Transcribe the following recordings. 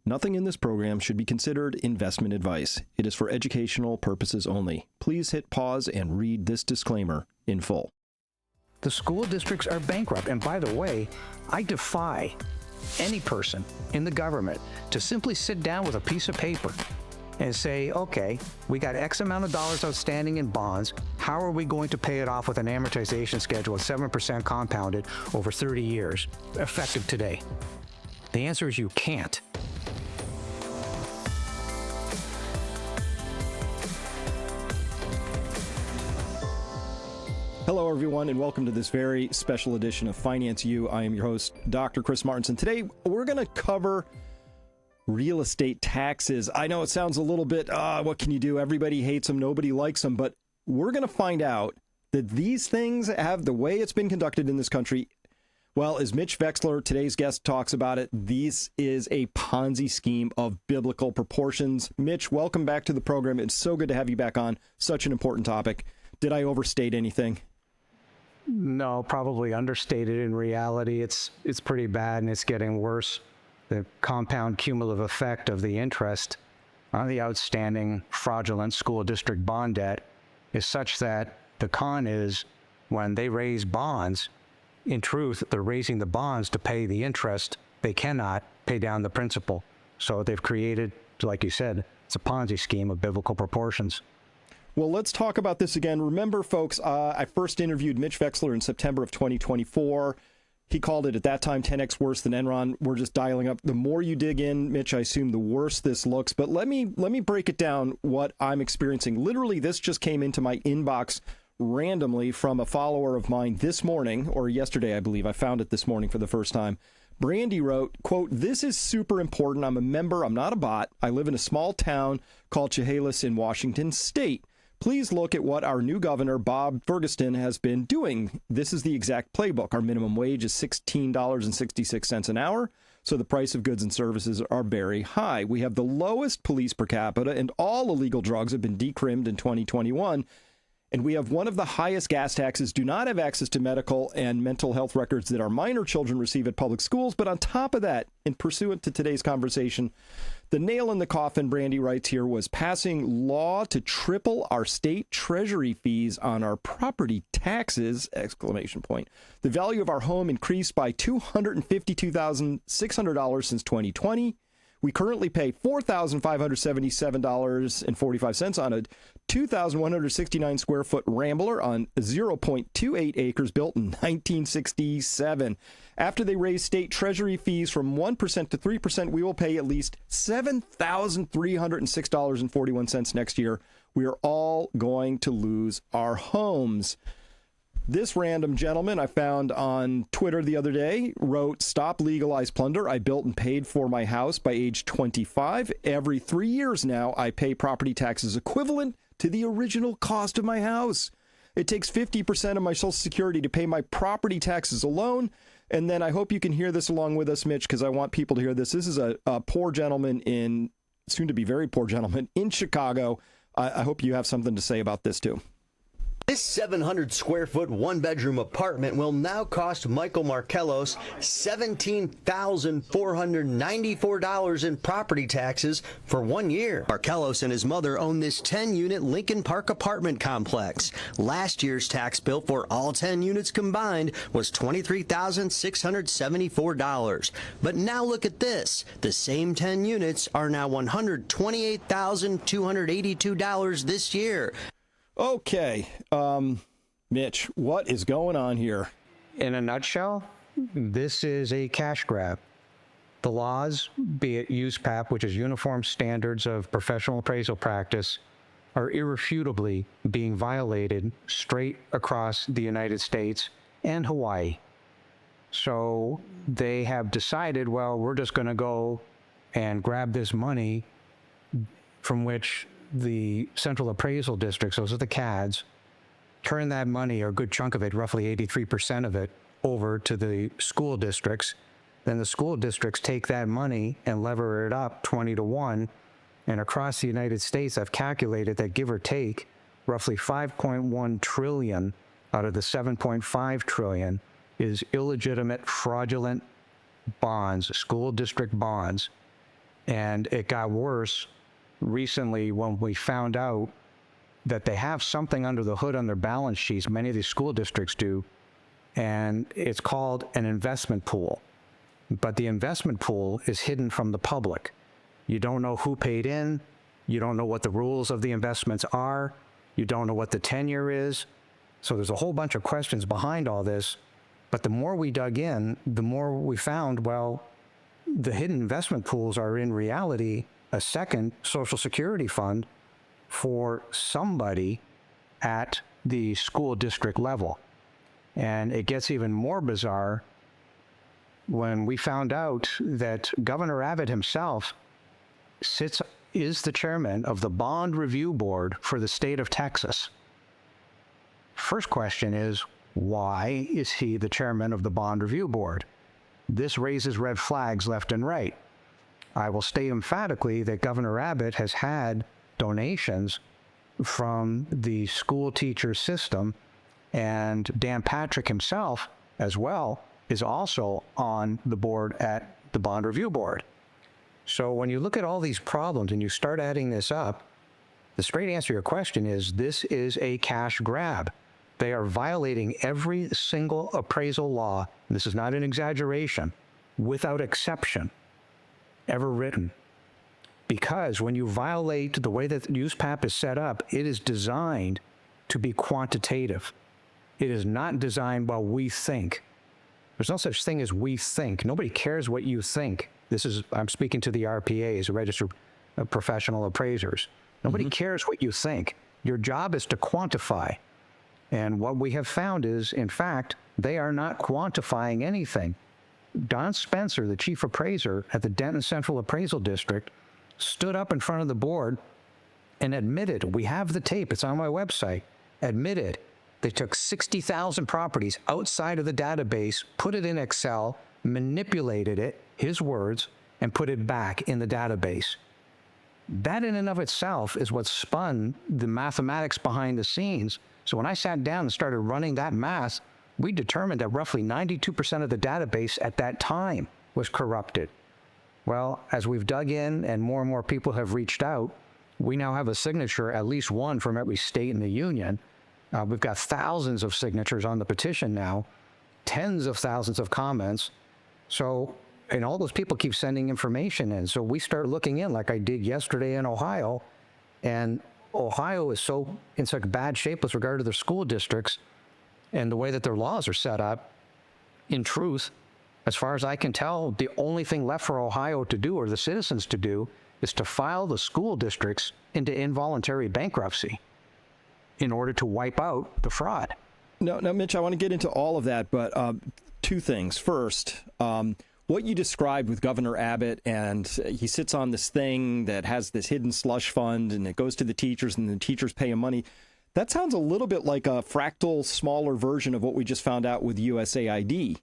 Nothing in this program should be considered investment advice. It is for educational purposes only. Please hit pause and read this disclaimer in full. The school districts are bankrupt. And by the way, I defy any person in the government to simply sit down with a piece of paper and say, okay, we got X amount of dollars outstanding in bonds. How are we going to pay it off with an amortization schedule of 7% compounded over 30 years, effective today? The answer is you can't. Hello, everyone, and welcome to this very special edition of Finance U. I am your host, Dr. Chris Martinson. Today, we're going to cover real estate taxes. I know it sounds a little bit, what can you do? Everybody hates them. Nobody likes them. But we're going to find out that these things have the way it's been conducted in this country. Well, as Mitch Vexler, today's guest, talks about it, this is a Ponzi scheme of biblical proportions. Mitch, welcome back to the program. It's so good to have you back on. Such an important topic. Did I overstate anything? No, probably understated. In reality, it's pretty bad, and it's getting worse. The compound cumulative effect of the interest on the outstanding fraudulent school district bond debt is such that the con is when they raise bonds, in truth, they're raising the bonds to pay the interest. They cannot pay down the principal. So they've created, like you said, it's a Ponzi scheme of biblical proportions. Well, let's talk about this again. Remember, folks, I first interviewed Mitch Vexler in September of 2024. He called it at that time 10x worse than Enron. We're just dialing up. The more you dig in, Mitch, I assume the worse this looks. But let me break it down what I'm experiencing. Literally, this just came into my inbox randomly from a follower of mine this morning, or yesterday, I believe. I found it this morning for the first time. Brandy wrote, quote, "This is super important. I'm a member. I'm not a bot. I live in a small town called Chehalis in Washington State. Please look at what our new governor, Bob Ferguson, has been doing. This is the exact playbook. Our minimum wage is $16.66 an hour, so the price of goods and services are very high. We have the lowest police per capita, and all illegal drugs have been decrimmed in 2021. And we have one of the highest gas taxes, do not have access to medical and mental health records that our minor children receive at public schools. But on top of that, in pursuant to today's conversation, the nail in the coffin," Brandy writes here, "was passing law to triple our state treasury fees on our property taxes, ! The value of our home increased by $252,600 since 2020. We currently pay $4,577.45 on a 2,169 square foot Rambler on 0.28 acres built in 1967. After they raise state treasury fees from 1% to 3%, we will pay at least $7,306.41 next year. We are all going to lose our homes." This random gentleman I found on Twitter the other day wrote, "Stop legalized plunder. I built and paid for my house by age 25. Every 3 years now, I pay property taxes equivalent to the original cost of my house. It takes 50% of my Social Security to pay my property taxes alone." And then I hope you can hear this along with us, Mitch, because I want people to hear this. This is a poor gentleman in, soon to be very poor gentleman, in Chicago. I hope you have something to say about this, too. This 700 square foot one-bedroom apartment will now cost Michael Markellos $17,494 in property taxes for 1 year. Markellos and his mother own this 10-unit Lincoln Park apartment complex. Last year's tax bill for all 10 units combined was $23,674. But now look at this. The same 10 units are now $128,282 this year. Okay, Mitch, what is going on here? In a nutshell, this is a cash grab. The laws, be it USPAP, which is Uniform Standards of Professional Appraisal Practice, are irrefutably being violated straight across the United States and Hawaii. So they have decided, well, we're just going to go and grab this money from which the central appraisal districts, those are the CADs, turn that money, or a good chunk of it, roughly 83% of it, over to the school districts. Then the school districts take that money and lever it up 20 to 1. And across the United States, I've calculated that, give or take, roughly 5.1 trillion out of the 7.5 trillion is illegitimate, fraudulent bonds, school district bonds. And it got worse recently when we found out that they have something under the hood on their balance sheets, many of these school districts do, and it's called an investment pool. But the investment pool is hidden from the public. You don't know who paid in, you don't know what the rules of the investments are, you don't know what the tenure is. So there's a whole bunch of questions behind all this. But the more we dug in, the more we found, well, the hidden investment pools are in reality a second Social Security fund for somebody at the school district level. And it gets even more bizarre when we found out that Governor Abbott himself is the chairman of the Bond Review Board for the state of Texas. First question is, why is he the chairman of the Bond Review Board? This raises red flags left and right. I will state emphatically that Governor Abbott has had donations from the school teacher system, and Dan Patrick himself as well is also on the board at the Bond Review Board. So when you look at all these problems and you start adding this up, the straight answer to your question is this is a cash grab. They are violating every single appraisal law, and this is not an exaggeration, without exception, ever written. Because when you violate the way that USPAP is set up, it is designed to be quantitative. It is not designed while we think. There's no such thing as we think. Nobody cares what you think. I'm speaking to the RPAs, Registered Professional Appraisers. Nobody cares what you think. Your job is to quantify. And what we have found is, in fact, they are not quantifying anything. Don Spencer, the chief appraiser at the Denton Central Appraisal District, stood up in front of the board and admitted, we have the tape, it's on my website, admitted they took 60,000 properties outside of the database, put it in Excel, manipulated it, his words, and put it back in the database. That in and of itself is what spun the mathematics behind the scenes. So when I sat down and started running that math, we determined that roughly 92% of the database at that time was corrupted. Well, as we've dug in and more people have reached out, we now have a signature, at least one from every state in the union. We've got thousands of signatures on the petition now, tens of thousands of comments. So, and all those people keep sending information in. So we start looking in like I did yesterday in Ohio, and Ohio is in such bad shape with regard to their school districts and the way that their laws are set up. In truth, as far as I can tell, the only thing left for Ohio to do, or the citizens to do, is to file the school districts into involuntary bankruptcy in order to wipe out the fraud. No, Mitch, I want to get into all of that, but two things. First, what you described with Governor Abbott, and he sits on this thing that has this hidden slush fund, and it goes to the teachers, and the teachers pay him money. That sounds a little bit like a fractal, smaller version of what we just found out with USAID.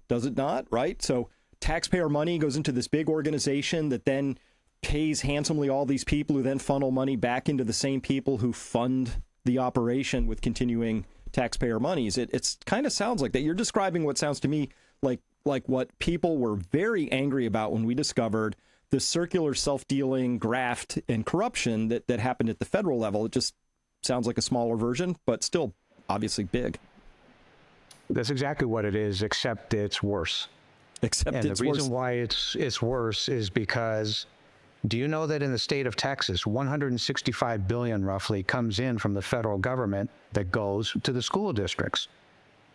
Does it not? Right? So taxpayer money goes into this big organization that then pays handsomely all these people who then funnel money back into the same people who fund the operation with continuing taxpayer monies. It kind of sounds like that. You're describing what sounds to me like what people were very angry about when we discovered the circular self-dealing graft and corruption that happened at the federal level. It just sounds like a smaller version, but still obviously big. That's exactly what it is, except it's worse. And the reason why it's worse is because, do you know that in the state of Texas, $165 billion roughly comes in from the federal government that goes to the school districts?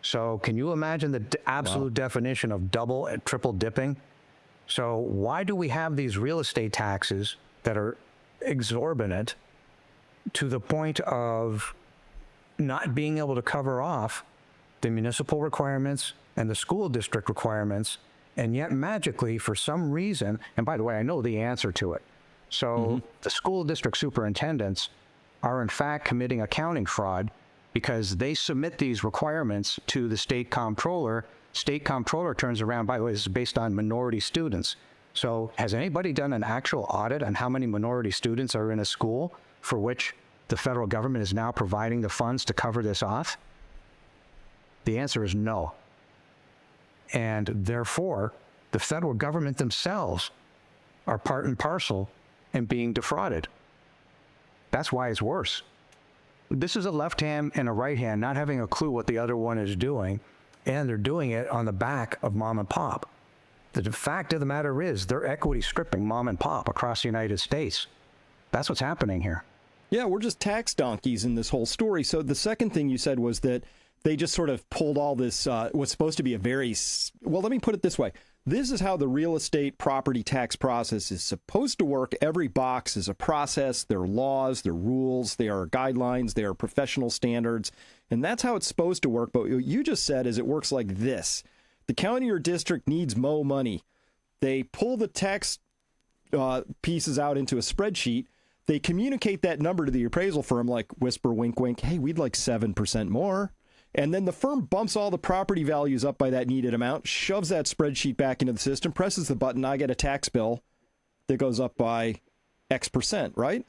So can you imagine the absolute definition of double and triple dipping? So why do we have these real estate taxes that are exorbitant to the point of not being able to cover off the municipal requirements and the school district requirements, and yet magically, for some reason, and by the way, I know the answer to it. So the school district superintendents are in fact committing accounting fraud because they submit these requirements to the state comptroller. State comptroller turns around, by the way, this is based on minority students. So has anybody done an actual audit on how many minority students are in a school for which the federal government is now providing the funds to cover this off? The answer is no. And therefore, the federal government themselves are part and parcel in being defrauded. That's why it's worse. This is a left hand and a right hand not having a clue what the other one is doing, and they're doing it on the back of mom and pop. The fact of the matter is they're equity stripping mom and pop across the United States. That's what's happening here. Yeah, we're just tax donkeys in this whole story. So the second thing you said was that they just sort of pulled all this, was supposed to be a very, well, let me put it this way. This is how the real estate property tax process is supposed to work. Every box is a process. There are laws, there are rules, there are guidelines, there are professional standards. And that's how it's supposed to work. But what you just said is it works like this. The county or district needs more money. They pull the tax pieces out into a spreadsheet. They communicate that number to the appraisal firm, like whisper, wink, wink, hey, we'd like 7% more. And then the firm bumps all the property values up by that needed amount, shoves that spreadsheet back into the system, presses the button, I get a tax bill that goes up by X percent, right?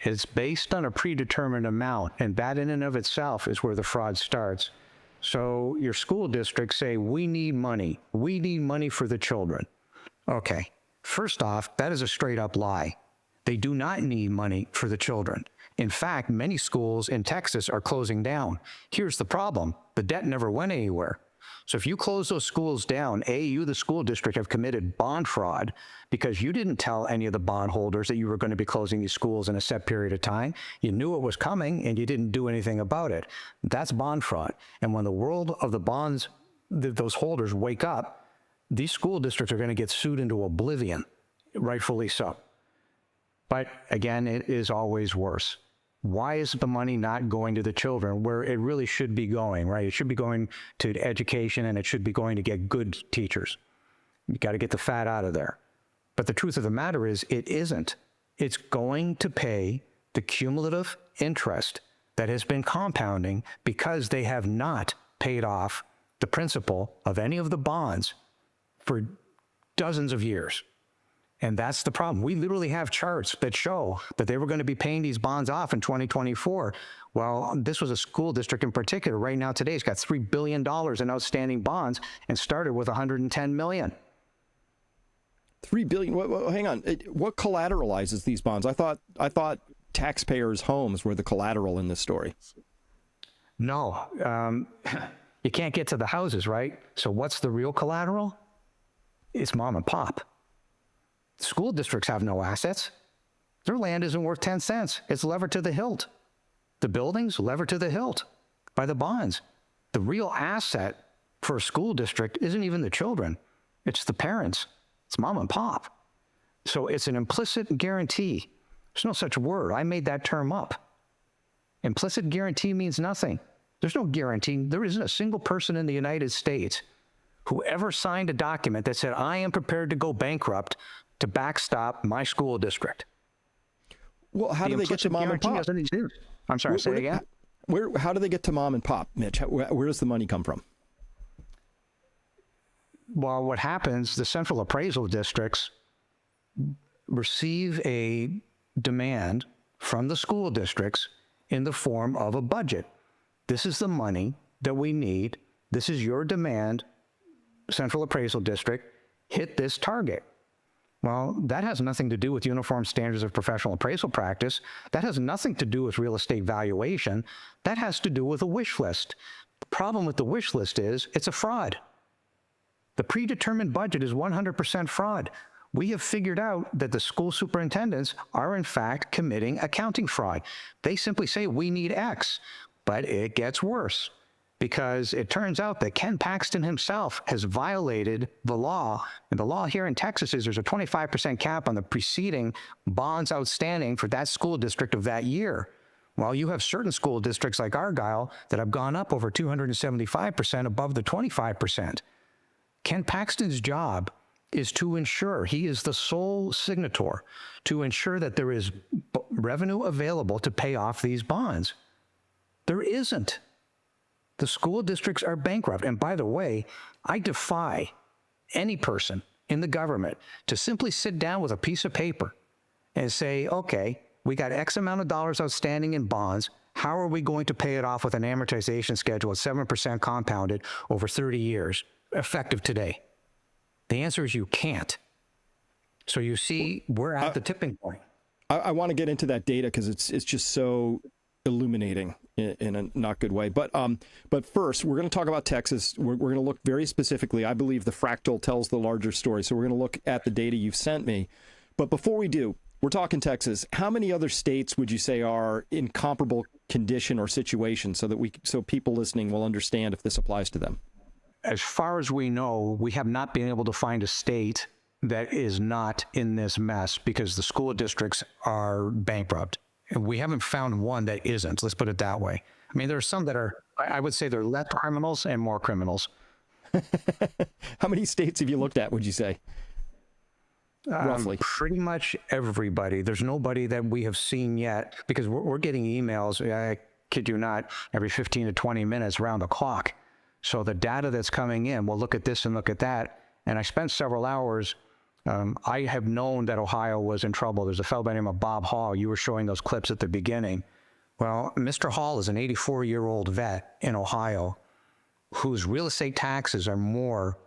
It's based on a predetermined amount, and that in and of itself is where the fraud starts. So your school districts say, we need money. We need money for the children. Okay, first off, that is a straight up lie. They do not need money for the children. In fact, many schools in Texas are closing down. Here's the problem. The debt never went anywhere. So if you close those schools down, you, the school district, have committed bond fraud because you didn't tell any of the bondholders that you were going to be closing these schools in a set period of time. You knew it was coming and you didn't do anything about it. That's bond fraud. And when the world of the bonds, those holders wake up, these school districts are going to get sued into oblivion, rightfully so. But again, it is always worse. Why is the money not going to the children where it really should be going, right? It should be going to education, and it should be going to get good teachers. You got to get the fat out of there. But the truth of the matter is it isn't. It's going to pay the cumulative interest that has been compounding because they have not paid off the principal of any of the bonds for dozens of years. And that's the problem. We literally have charts that show that they were going to be paying these bonds off in 2024. Well, this was a school district in particular. Right now, today, it's got $3 billion in outstanding bonds and started with $110 million. $3 billion. Hang on. What collateralizes these bonds? I thought taxpayers' homes were the collateral in this story. No, you can't get to the houses, right? So what's the real collateral? It's mom and pop. School districts have no assets. Their land isn't worth 10 cents. It's levered to the hilt. The buildings levered to the hilt by the bonds. The real asset for a school district isn't even the children. It's the parents. It's mom and pop. So it's an implicit guarantee. There's no such word. I made that term up. Implicit guarantee means nothing. There's no guarantee. There isn't a single person in the United States who ever signed a document that said, I am prepared to go bankrupt to backstop my school district. Well, how do they get to mom and pop? I'm sorry, say it again. How do they get to mom and pop, Mitch? Where does the money come from? Well, what happens, the central appraisal districts receive a demand from the school districts in the form of a budget. This is the money that we need. This is your demand, central appraisal district, hit this target. Well, that has nothing to do with uniform standards of professional appraisal practice. That has nothing to do with real estate valuation. That has to do with a wish list. The problem with the wish list is it's a fraud. The predetermined budget is 100% fraud. We have figured out that the school superintendents are in fact committing accounting fraud. They simply say, we need X, but it gets worse. Because it turns out that Ken Paxton himself has violated the law. And the law here in Texas is there's a 25% cap on the preceding bonds outstanding for that school district of that year. Well, you have certain school districts like Argyle that have gone up over 275% above the 25%. Ken Paxton's job is to ensure, he is the sole signator, to ensure that there is revenue available to pay off these bonds. There isn't. The school districts are bankrupt. And by the way, I defy any person in the government to simply sit down with a piece of paper and say, okay, we got X amount of dollars outstanding in bonds. How are we going to pay it off with an amortization schedule at 7% compounded over 30 years, effective today? The answer is you can't. So you see, we're at the tipping point. I want to get into that data because it's just so illuminating in a not good way. But first, we're going to talk about Texas. We're going to look very specifically. I believe the fractal tells the larger story. So we're going to look at the data you've sent me. But before we do, we're talking Texas. How many other states would you say are in comparable condition or situation so people listening will understand if this applies to them? As far as we know, we have not been able to find a state that is not in this mess because the school districts are bankrupt. And we haven't found one that isn't. Let's put it that way. I mean, there are some that are, I would say they're less criminals and more criminals. How many states have you looked at, would you say? Roughly. Pretty much everybody. There's nobody that we have seen yet because we're getting emails, I kid you not, every 15 to 20 minutes around the clock. So the data that's coming in, we'll look at this and look at that. And I spent several hours. I have known that Ohio was in trouble. There's a fellow by the name of Bob Hall. You were showing those clips at the beginning. Well, Mr. Hall is an 84-year-old vet in Ohio whose real estate taxes are more.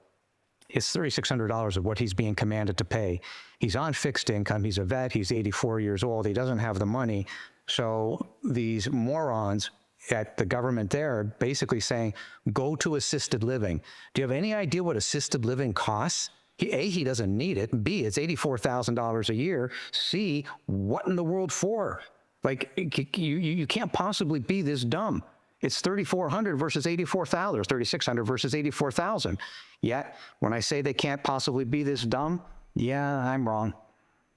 It's $3,600 of what he's being commanded to pay. He's on fixed income. He's a vet. He's 84 years old. He doesn't have the money. So these morons at the government there are basically saying, go to assisted living. Do you have any idea what assisted living costs? He doesn't need it. B, it's $84,000 a year. C, what in the world for? Like, you can't possibly be this dumb. It's $3,400 versus $84,000, or $3,600 versus $84,000. Yet, when I say they can't possibly be this dumb, yeah, I'm wrong.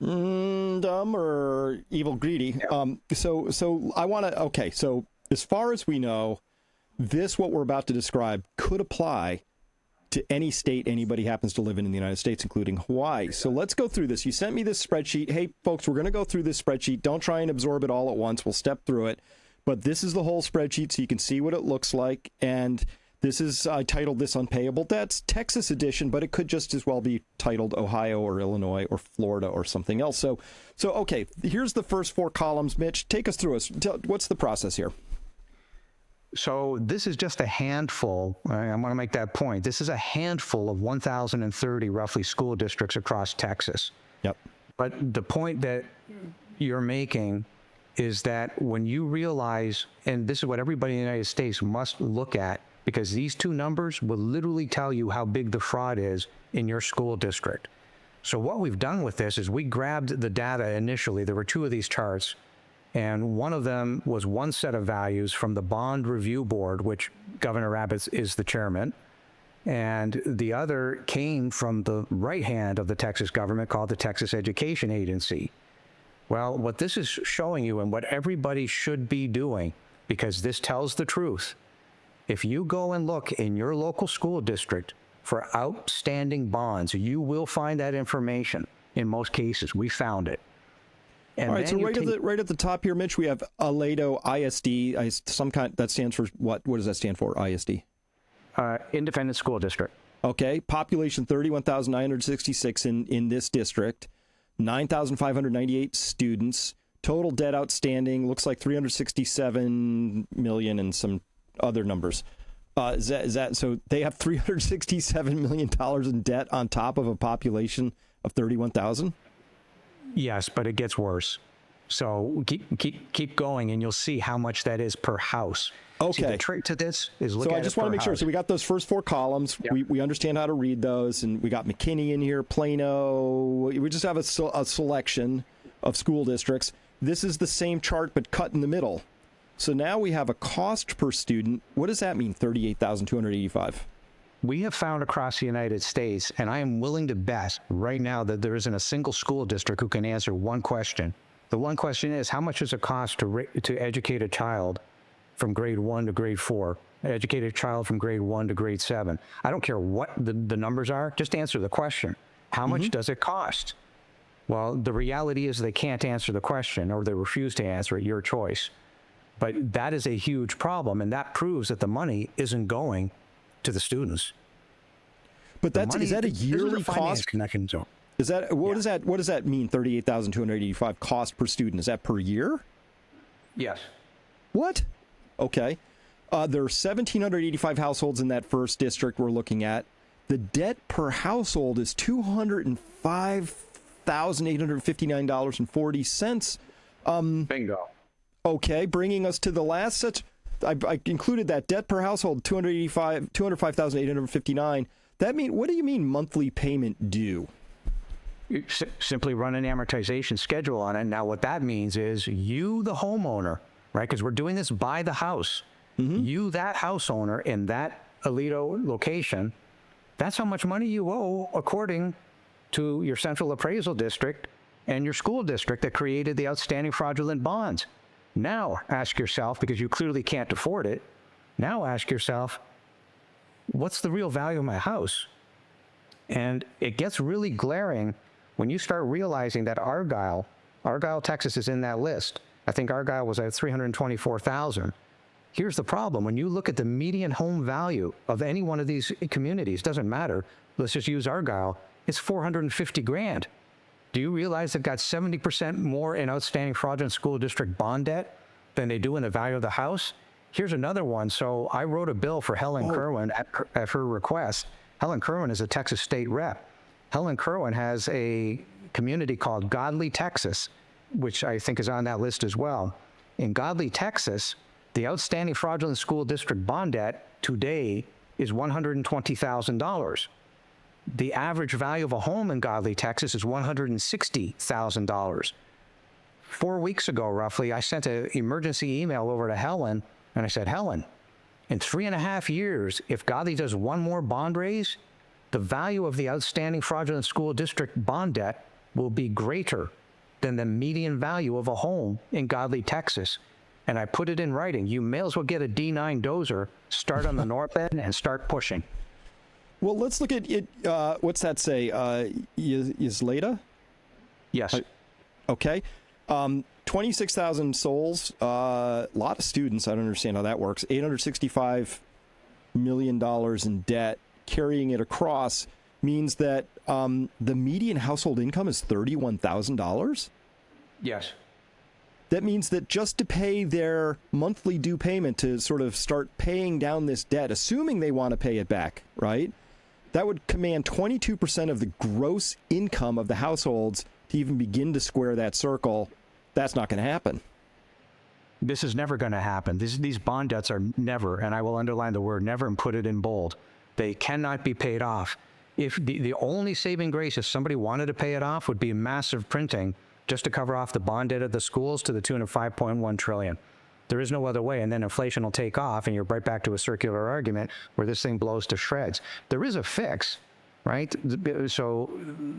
Dumb or evil greedy. Yeah. So I want to, okay, so as far as we know, what we're about to describe could apply to any state anybody happens to live in the United States, including Hawaii. So let's go through this. You sent me this spreadsheet. Hey, folks, we're going to go through this spreadsheet. Don't try and absorb it all at once. We'll step through it. But this is the whole spreadsheet so you can see what it looks like. And this is, I titled this Unpayable Debts, Texas edition, but it could just as well be titled Ohio or Illinois or Florida or something else. So okay, here's the first four columns. Mitch, take us through us. What's the process here? So this is just a handful. I want to make that point. This is a handful of 1,030 roughly school districts across Texas. Yep. But the point that you're making is that when you realize, and this is what everybody in the United States must look at, because these two numbers will literally tell you how big the fraud is in your school district. So what we've done with this is we grabbed the data initially. There were two of these charts. And one of them was one set of values from the Bond Review Board, which Governor Abbott is the chairman. And the other came from the right hand of the Texas government called the Texas Education Agency. Well, what this is showing you and what everybody should be doing, because this tells the truth, if you go and look in your local school district for outstanding bonds, you will find that information. In most cases, we found it. And all right, so right at the top here, Mitch, we have Aledo ISD. Some kind that stands for what? What does that stand for? ISD. Independent School District. Okay, population 31,966 in this district, 9,598 students. Total debt outstanding looks like 367 million and some other numbers. Is that so? They have $367 million in debt on top of a population of 31,000. Yes, but it gets worse. So keep going, and you'll see how much that is per house. Okay. See, the trick to this is look at it per house. So I just want to make sure. So we got those first four columns. Yep. We understand how to read those, and we got McKinney in here, Plano. We just have a selection of school districts. This is the same chart, but cut in the middle. So now we have a cost per student. What does that mean? 38,285. We have found across the United States, and I am willing to bet right now that there isn't a single school district who can answer one question. The one question is, how much does it cost to educate a child from grade 1 to grade 4, educate a child from grade 1 to grade 7? I don't care what the numbers are, just answer the question. How much does it cost? Well, the reality is they can't answer the question, or they refuse to answer it, your choice. But that is a huge problem, and that proves that the money isn't going to the students. But is that a yearly cost? Is that what does that mean? 38,285 cost per student. Is that per year? Yes. What? Okay. There are 1,785 households in that first district we're looking at. The debt per household is $205,000 $24,859.40. Bingo. Okay, bringing us to the last set. I included that debt per household, $205,859. What do you mean monthly payment due? You simply run an amortization schedule on it. Now, what that means is you, the homeowner, right? Because we're doing this by the house. You, that house owner in that Alito location, that's how much money you owe according to your central appraisal district and your school district that created the outstanding fraudulent bonds. Now ask yourself, because you clearly can't afford it, now ask yourself, what's the real value of my house? And it gets really glaring when you start realizing that Argyle, Texas is in that list. I think Argyle was at $324,000. Here's the problem. When you look at the median home value of any one of these communities, doesn't matter, let's just use Argyle, it's $450,000. Do you realize they've got 70% more in outstanding fraudulent school district bond debt than they do in the value of the house? Here's another one. So I wrote a bill for Helen Kerwin at her request. Helen Kerwin is a Texas state rep. Helen Kerwin has a community called Godly, Texas, which I think is on that list as well. In Godly, Texas, the outstanding fraudulent school district bond debt today is $120,000. The average value of a home in Godly, Texas is $160,000. 4 weeks ago, roughly, I sent an emergency email over to Helen, and I said, Helen, in 3.5 years, if Godly does one more bond raise, the value of the outstanding fraudulent school district bond debt will be greater than the median value of a home in Godly, Texas. And I put it in writing. You may as well get a D9 dozer, start on the north end, and start pushing. Well, let's look at it. What's that say? Isleta? Yes. Okay. 26,000 souls, a lot of students. I don't understand how that works. $865 million in debt. Carrying it across means that the median household income is $31,000? Yes. That means that just to pay their monthly due payment to sort of start paying down this debt, assuming they want to pay it back, right? That would command 22% of the gross income of the households to even begin to square that circle. That's not going to happen. This is never going to happen. These bond debts are never, and I will underline the word never and put it in bold, they cannot be paid off. If the only saving grace, if somebody wanted to pay it off, would be massive printing just to cover off the bond debt of the schools to the tune of $5.1 trillion. There is no other way, and then inflation will take off, and you're right back to a circular argument where this thing blows to shreds. There is a fix, right? So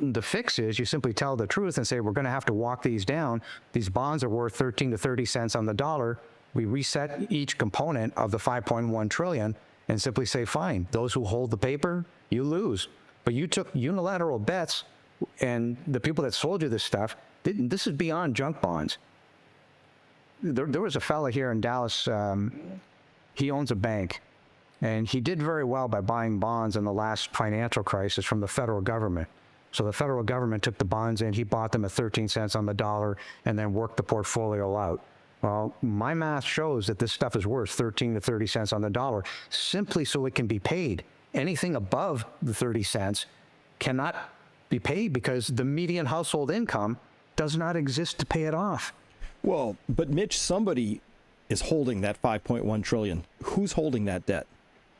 the fix is you simply tell the truth and say, we're going to have to walk these down. These bonds are worth 13 to 30 cents on the dollar. We reset each component of the 5.1 trillion and simply say, fine, those who hold the paper, you lose. But you took unilateral bets, and the people that sold you this stuff, this is beyond junk bonds. There was a fella here in Dallas, he owns a bank, and he did very well by buying bonds in the last financial crisis from the federal government. So the federal government took the bonds in, he bought them at 13 cents on the dollar, and then worked the portfolio out. Well, my math shows that this stuff is worth 13 to 30 cents on the dollar, simply so it can be paid. Anything above the 30 cents cannot be paid because the median household income does not exist to pay it off. Well, but Mitch, somebody is holding that 5.1 trillion. Who's holding that debt?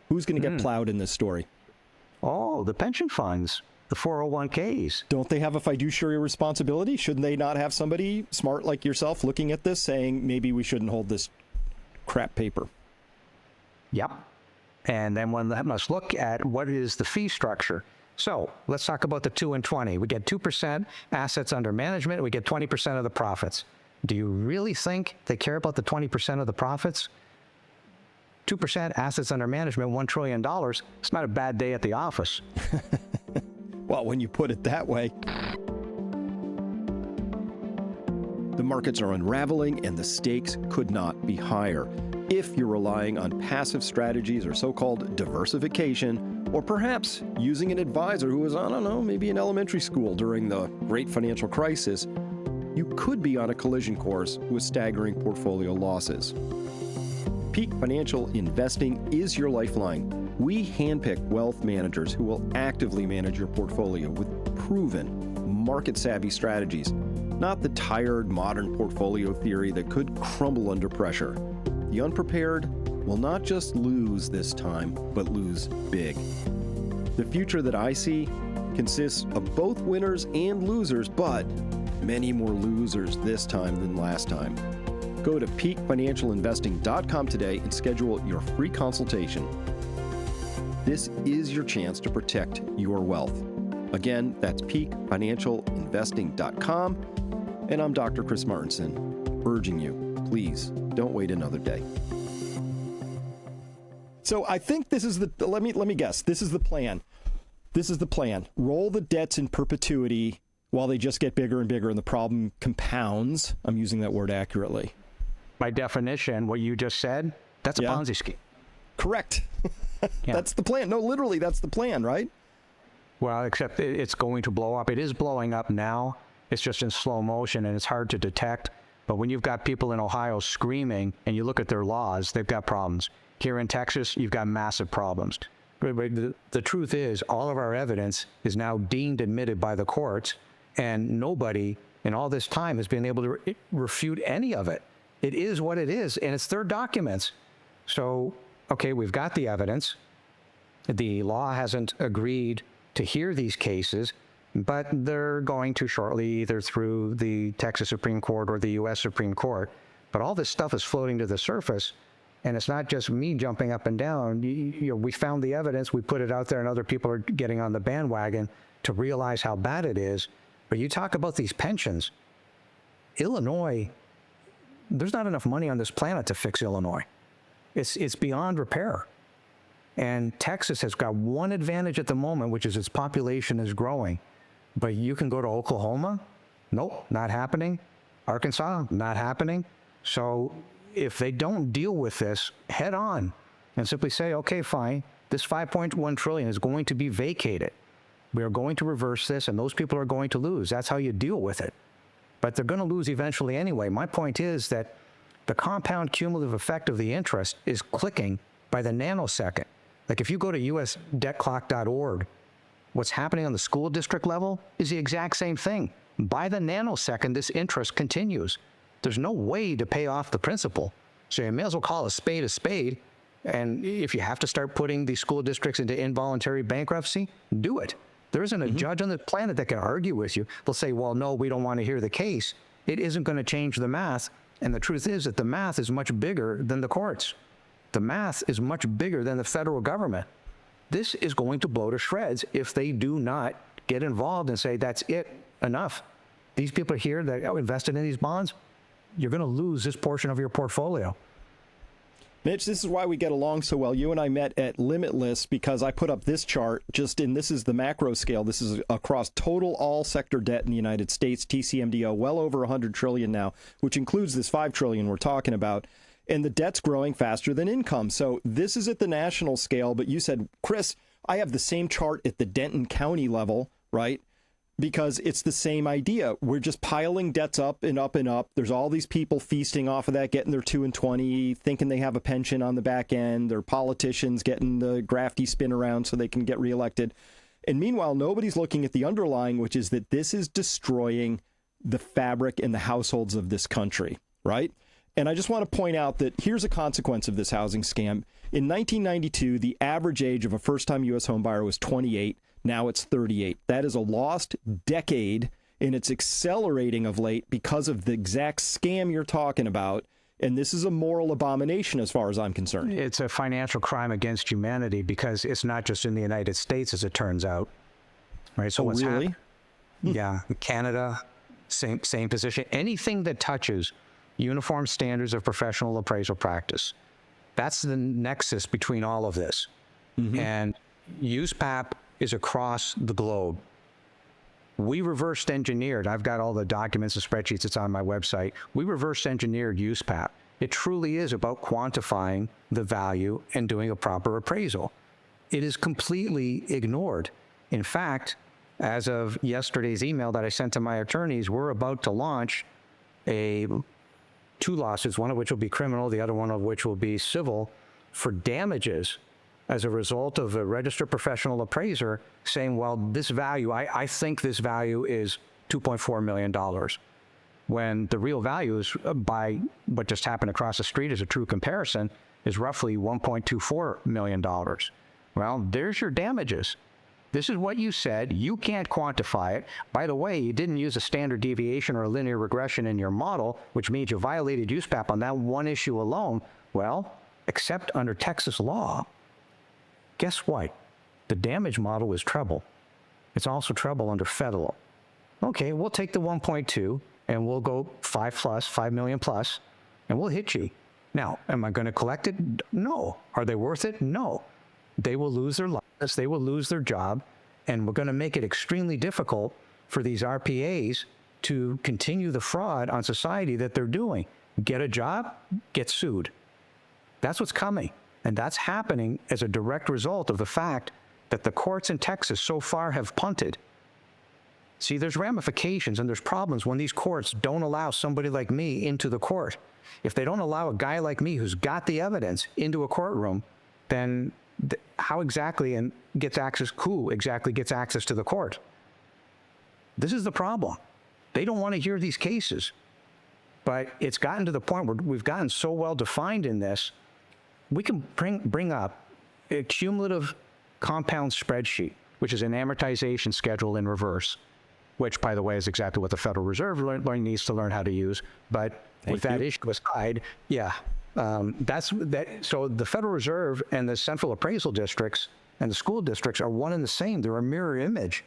Who's going to get plowed in this story? Oh, the pension funds, the 401ks. Don't they have a fiduciary responsibility? Shouldn't they not have somebody smart like yourself looking at this saying, maybe we shouldn't hold this crap paper? Yep. And then one must look at what is the fee structure. So let's talk about the 2 and 20. We get 2% assets under management. We get 20% of the profits. Do you really think they care about the 20% of the profits? 2% assets under management, $1 trillion. It's not a bad day at the office. Well, when you put it that way. The markets are unraveling and the stakes could not be higher. If you're relying on passive strategies or so-called diversification, or perhaps using an advisor who was, I don't know, maybe in elementary school during the great financial crisis, you could be on a collision course with staggering portfolio losses. Peak Financial Investing is your lifeline. We handpick wealth managers who will actively manage your portfolio with proven market-savvy strategies, not the tired modern portfolio theory that could crumble under pressure. The unprepared will not just lose this time, but lose big. The future that I see consists of both winners and losers, but many more losers this time than last time. Go to peakfinancialinvesting.com today and schedule your free consultation. This is your chance to protect your wealth. Again, that's peakfinancialinvesting.com. And I'm Dr. Chris Martenson, urging you, please don't wait another day. So I think this is let me guess. This is the plan. This is the plan. Roll the debts in perpetuity while they just get bigger and bigger and the problem compounds. I'm using that word accurately. By definition, what you just said, that's a Ponzi scheme. Correct. That's the plan. No, literally, that's the plan, right? Well, except it's going to blow up. It is blowing up now. It's just in slow motion, and it's hard to detect. But when you've got people in Ohio screaming, and you look at their laws, they've got problems. Here in Texas, you've got massive problems. But the truth is, all of our evidence is now deemed admitted by the courts, and nobody in all this time has been able to refute any of it. It is what it is, and it's their documents. So, okay, we've got the evidence. The law hasn't agreed to hear these cases, but they're going to shortly, either through the Texas Supreme Court or the U.S. Supreme Court. But all this stuff is floating to the surface, and it's not just me jumping up and down. We found the evidence, we put it out there, and other people are getting on the bandwagon to realize how bad it is. But you talk about these pensions. Illinois, there's not enough money on this planet to fix Illinois. It's beyond repair. And Texas has got one advantage at the moment, which is its population is growing. But you can go to Oklahoma, nope, not happening. Arkansas, not happening. So if they don't deal with this head on and simply say, okay, fine, this $5.1 trillion is going to be vacated. We are going to reverse this, and those people are going to lose. That's how you deal with it. But they're going to lose eventually anyway. My point is that the compound cumulative effect of the interest is clicking by the nanosecond. Like if you go to usdebtclock.org, what's happening on the school district level is the exact same thing. By the nanosecond, this interest continues. There's no way to pay off the principal. So you may as well call a spade a spade. And if you have to start putting these school districts into involuntary bankruptcy, do it. There isn't a judge on the planet that can argue with you. They'll say, well, no, we don't want to hear the case. It isn't going to change the math. And the truth is that the math is much bigger than the courts. The math is much bigger than the federal government. This is going to blow to shreds if they do not get involved and say, that's it, enough. These people here that are invested in these bonds, you're going to lose this portion of your portfolio. Mitch, this is why we get along so well. You and I met at Limitless because I put up this chart this is the macro scale. This is across total all sector debt in the United States, TCMDO, well over 100 trillion now, which includes this 5 trillion we're talking about. And the debt's growing faster than income. So this is at the national scale. But you said, Chris, I have the same chart at the Denton County level, right? Because it's the same idea. We're just piling debts up and up and up. There's all these people feasting off of that, getting their 2 and 20, thinking they have a pension on the back end. They're politicians getting the grafty spin around so they can get reelected. And meanwhile, nobody's looking at the underlying, which is that this is destroying the fabric and the households of this country, right? And I just want to point out that here's a consequence of this housing scam. In 1992, the average age of a first-time U.S. homebuyer was 28. Now it's 38. That is a lost decade, and it's accelerating of late because of the exact scam you're talking about. And this is a moral abomination as far as I'm concerned. It's a financial crime against humanity because it's not just in the United States, as it turns out. Right? So what's really? Yeah. Canada, same position. Anything that touches uniform standards of professional appraisal practice. That's the nexus between all of this. And USPAP is across the globe. We reversed engineered. I've got all the documents and spreadsheets. It's on my website. We reverse engineered USPAP. It truly is about quantifying the value and doing a proper appraisal. It is completely ignored. In fact, as of yesterday's email that I sent to my attorneys, we're about to launch 2 lawsuits, one of which will be criminal, the other one of which will be civil, for damages as a result of a registered professional appraiser saying, well, this value, I think this value is $2.4 million, when the real value is, by what just happened across the street as a true comparison, is roughly $1.24 million. Well, there's your damages. This is what you said. You can't quantify it. By the way, you didn't use a standard deviation or a linear regression in your model, which means you violated USPAP on that one issue alone. Well, except under Texas law, guess what? The damage model is treble. It's also treble under federal. Okay, we'll take the 1.2 and we'll go 5 million plus, and we'll hit you. Now, am I going to collect it? No. Are they worth it? No. They will lose their lives, they will lose their job, and we're going to make it extremely difficult for these RPAs to continue the fraud on society that they're doing. Get a job, get sued. That's what's coming. And that's happening as a direct result of the fact that the courts in Texas so far have punted. See, there's ramifications and there's problems when these courts don't allow somebody like me into the court. If they don't allow a guy like me who's got the evidence into a courtroom, then how exactly who exactly gets access to the court? This is the problem. They don't want to hear these cases. But it's gotten to the point where we've gotten so well defined in this, we can bring up a cumulative compound spreadsheet, which is an amortization schedule in reverse, which, by the way, is exactly what the Federal Reserve needs to learn how to use. But with that issue aside, so the Federal Reserve and the central appraisal districts and the school districts are one and the same. They're a mirror image.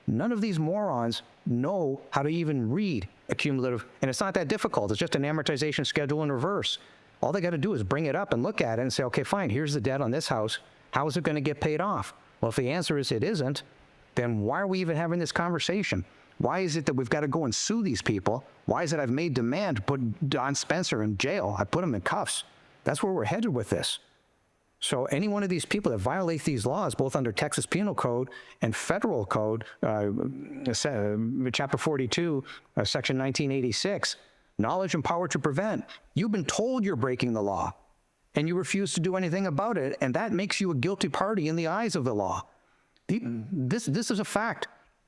None of these morons know how to even read a cumulative, and it's not that difficult. It's just an amortization schedule in reverse. All they got to do is bring it up and look at it and say, okay, fine, here's the debt on this house. How is it going to get paid off? Well, if the answer is it isn't, then why are we even having this conversation? Why is it that we've got to go and sue these people? Why is it I've made demand to put Don Spencer in jail? I put him in cuffs. That's where we're headed with this. So any one of these people that violate these laws, both under Texas Penal Code and Federal Code, Chapter 42, Section 1986, knowledge and power to prevent. You've been told you're breaking the law, and you refuse to do anything about it, and that makes you a guilty party in the eyes of the law. This is a fact.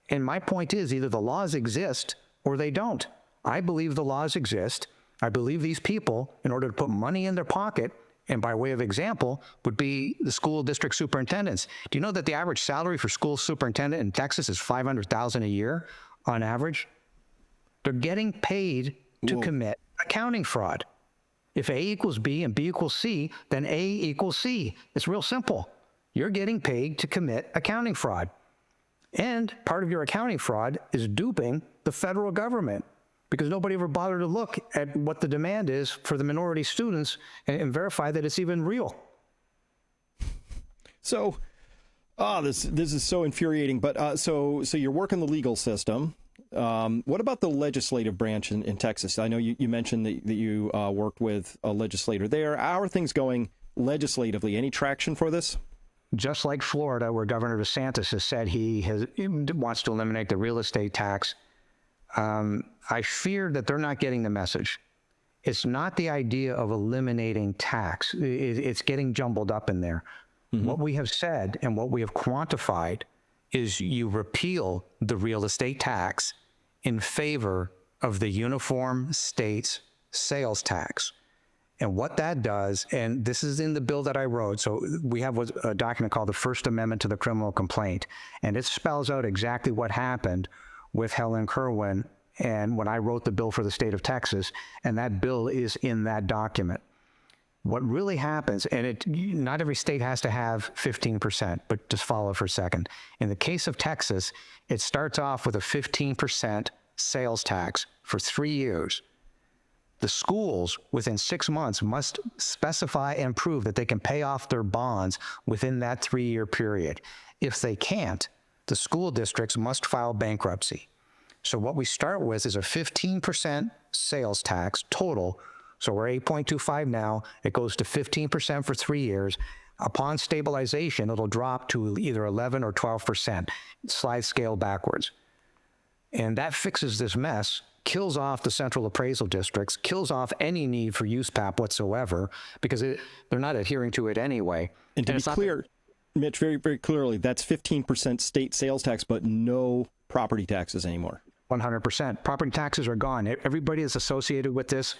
And my point is, either the laws exist or they don't. I believe the laws exist. I believe these people, in order to put money in their pocket, and by way of example, would be the school district superintendents. Do you know that the average salary for school superintendent in Texas is $500,000 a year on average? They're getting paid to commit accounting fraud. If A equals B and B equals C, then A equals C. It's real simple. You're getting paid to commit accounting fraud. And part of your accounting fraud is duping the federal government, because nobody ever bothered to look at what the demand is for the minority students and verify that it's even real. So, this is so infuriating. But so you're working the legal system. What about the legislative branch in Texas? I know you mentioned that you worked with a legislator there. How are things going legislatively? Any traction for this? Just like Florida, where Governor DeSantis has said he wants to eliminate the real estate tax, I fear that they're not getting the message. It's not the idea of eliminating tax. It's getting jumbled up in there. Mm-hmm. What we have said and what we have quantified is you repeal the real estate tax in favor of the uniform states sales tax. And what that does, and this is in the bill that I wrote, so we have a document called the First Amendment to the Criminal Complaint, and it spells out exactly what happened with Helen Kerwin and when I wrote the bill for the state of Texas, and that bill is in that document. What really happens, and not every state has to have 15%, but just follow for a second. In the case of Texas, it starts off with a 15% sales tax for 3 years. The schools, within 6 months, must specify and prove that they can pay off their bonds within that 3-year period. If they can't, the school districts must file bankruptcy. So what we start with is a 15% sales tax total. So we're 8.25 now. It goes to 15% for 3 years. Upon stabilization, it'll drop to either 11 or 12%. Slide scale backwards. And that fixes this mess kills off the central appraisal districts, kills off any need for USPAP whatsoever, because they're not adhering to it anyway. And to be clear, Mitch, very, very clearly, that's 15% state sales tax, but no property taxes anymore. 100%. Property taxes are gone. Everybody is associated with this.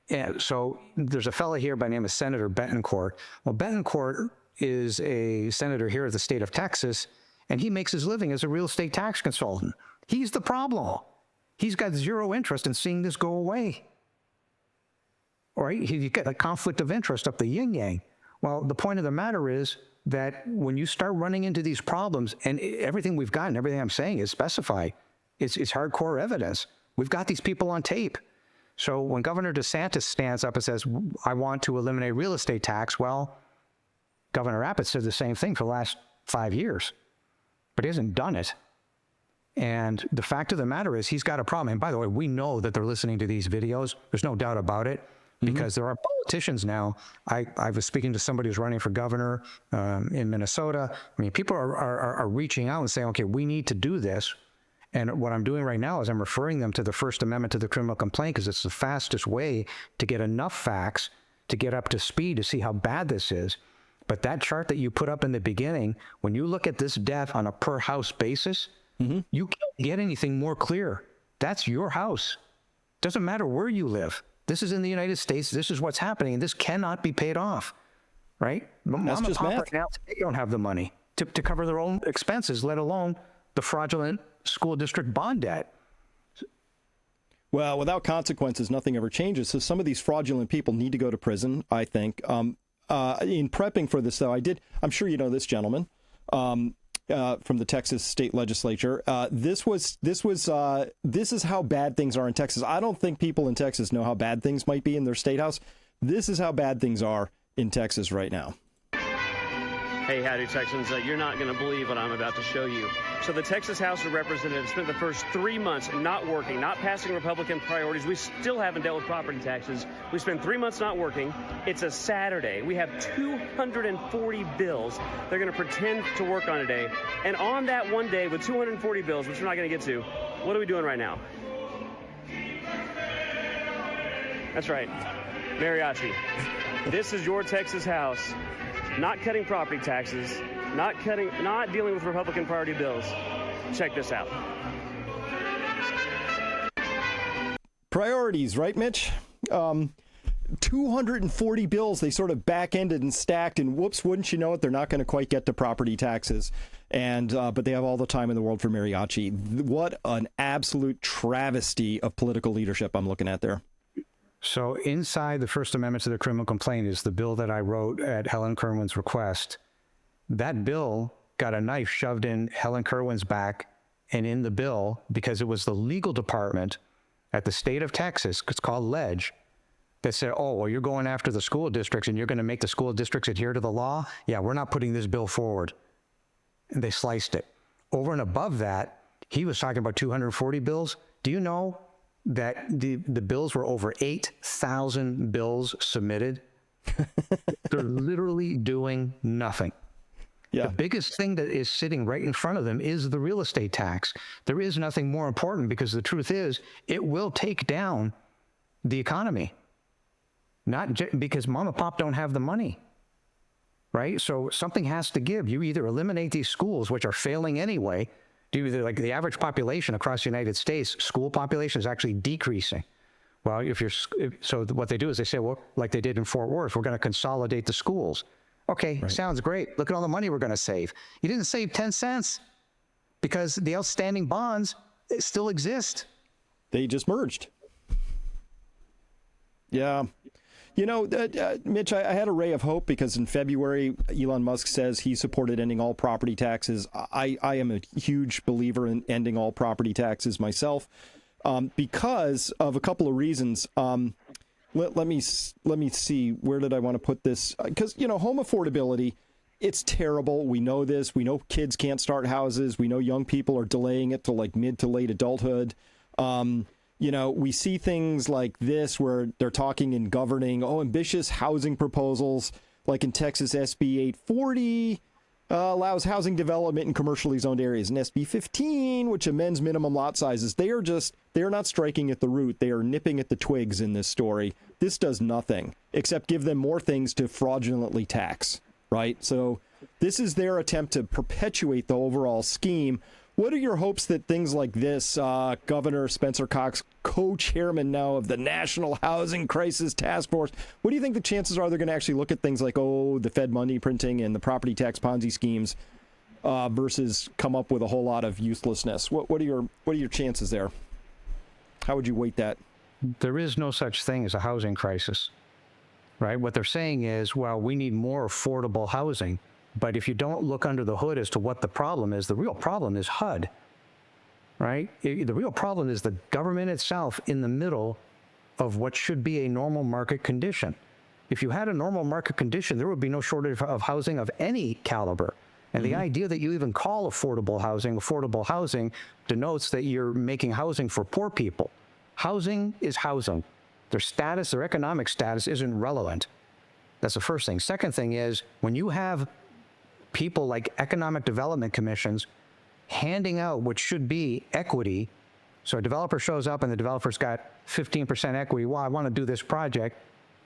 And so there's a fellow here by the name of Senator Betancourt. Well, Betancourt is a senator here in the state of Texas, and he makes his living as a real estate tax consultant. He's the problem. He's got zero interest in seeing this go away. All right? You get a conflict of interest up the yin-yang. Well, the point of the matter is that when you start running into these problems, and everything we've gotten, everything I'm saying is specified, it's hardcore evidence. We've got these people on tape. So when Governor DeSantis stands up and says, I want to eliminate real estate tax, well, Governor Abbott said the same thing for the last 5 years, but he hasn't done it. And the fact of the matter is he's got a problem. And by the way, we know that they're listening to these videos. There's no doubt about it, because there are politicians now. I was speaking to somebody who's running for governor in Minnesota. I mean, people are reaching out and saying, okay, we need to do this. And what I'm doing right now is I'm referring them to the First Amendment to the criminal complaint, because it's the fastest way to get enough facts to get up to speed to see how bad this is. But that chart that you put up in the beginning, when you look at this death on a per house basis, you can't get anything more clear. That's your house. Doesn't matter where you live. This is in the United States. This is what's happening. And this cannot be paid off, right? That's just math. Right now, they don't have the money to cover their own expenses, let alone the fraudulent school district bond debt. Well, without consequences, nothing ever changes. So some of these fraudulent people need to go to prison, I think. In prepping for this, though, I'm sure you know this gentleman from the Texas state legislature. This is how bad things are in Texas. I don't think people in Texas know how bad things might be in their state house. This is how bad things are in Texas right now. Hey, howdy, Texans. You're not going to believe what I'm about to show you. So the Texas House of Representatives spent the first 3 months not working, not passing Republican priorities. We still haven't dealt with property taxes. We spent 3 months not working. It's a Saturday. We have 240 bills they're going to pretend to work on today. And on that one day with 240 bills, which we're not going to get to, what are we doing right now? That's right. Mariachi. This is your Texas House. Not cutting property taxes, not dealing with Republican priority bills. Check this out. Priorities, right, Mitch? 240 bills they sort of back-ended and stacked, and whoops, wouldn't you know it, they're not going to quite get to property taxes. And but they have all the time in the world for mariachi. What an absolute travesty of political leadership I'm looking at there. So inside the First Amendment to the criminal complaint is the bill that I wrote at Helen Kerwin's request. That bill got a knife shoved in Helen Kerwin's back and in the bill because it was the legal department at the state of Texas, it's called LEDGE, that said, oh, well, you're going after the school districts and you're going to make the school districts adhere to the law? Yeah, we're not putting this bill forward. And they sliced it. Over and above that, he was talking about 240 bills. Do you know that the bills were over 8,000 bills submitted? They're literally doing nothing. Yeah. The biggest thing that is sitting right in front of them is the real estate tax. There is nothing more important, because the truth is it will take down the economy. Not because mom and pop don't have the money, right? So something has to give. You either eliminate these schools, which are failing anyway. Like the average population across the United States, school population is actually decreasing. Well, so what they do is they say, well, like they did in Fort Worth, we're going to consolidate the schools. Okay, right. Sounds great. Look at all the money we're going to save. You didn't save 10 cents because the outstanding bonds still exist. They just merged. Yeah. You know, Mitch, I had a ray of hope because in February, Elon Musk says he supported ending all property taxes. I am a huge believer in ending all property taxes myself because of a couple of reasons. Let me see. Where did I want to put this? Because, you know, home affordability, it's terrible. We know this. We know kids can't start houses. We know young people are delaying it to like mid to late adulthood. You know, we see things like this where they're talking and governing, ambitious housing proposals, like in Texas SB 840. allows housing development in commercially zoned areas. And SB 15, which amends minimum lot sizes, they are not striking at the root. They are nipping at the twigs in this story. This does nothing except give them more things to fraudulently tax, right? So this is their attempt to perpetuate the overall scheme. What are your hopes that things like this, Governor Spencer Cox, co-chairman now of the National Housing Crisis Task Force, what do you think the chances are they're going to actually look at things like, the Fed money printing and the property tax Ponzi schemes versus come up with a whole lot of uselessness? What are your chances there? How would you weight that? There is no such thing as a housing crisis, right? What they're saying is, well, we need more affordable housing. But if you don't look under the hood as to what the problem is, the real problem is HUD, right? The real problem is the government itself in the middle of what should be a normal market condition. If you had a normal market condition, there would be no shortage of housing of any caliber. And the idea that you even call affordable housing denotes that you're making housing for poor people. Housing is housing. Their status, their economic status isn't relevant. That's the first thing. Second thing is, when you have people like economic development commissions handing out what should be equity. So a developer shows up and the developer's got 15% equity. Well, I want to do this project.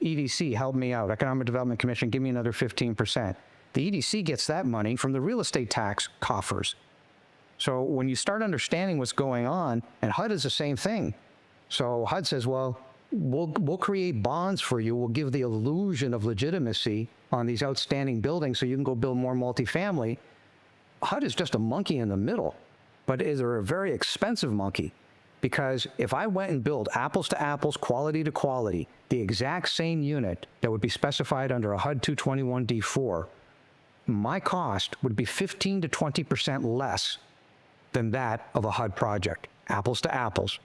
EDC, help me out. Economic Development Commission, give me another 15%. The EDC gets that money from the real estate tax coffers. So when you start understanding what's going on, and HUD is the same thing. So HUD says, well, we'll create bonds for you. We'll give the illusion of legitimacy on these outstanding buildings so you can go build more multifamily. HUD is just a monkey in the middle, but they're a very expensive monkey, because if I went and built apples to apples, quality to quality, the exact same unit that would be specified under a HUD 221D4, my cost would be 15 to 20% less than that of a HUD project, apples to apples.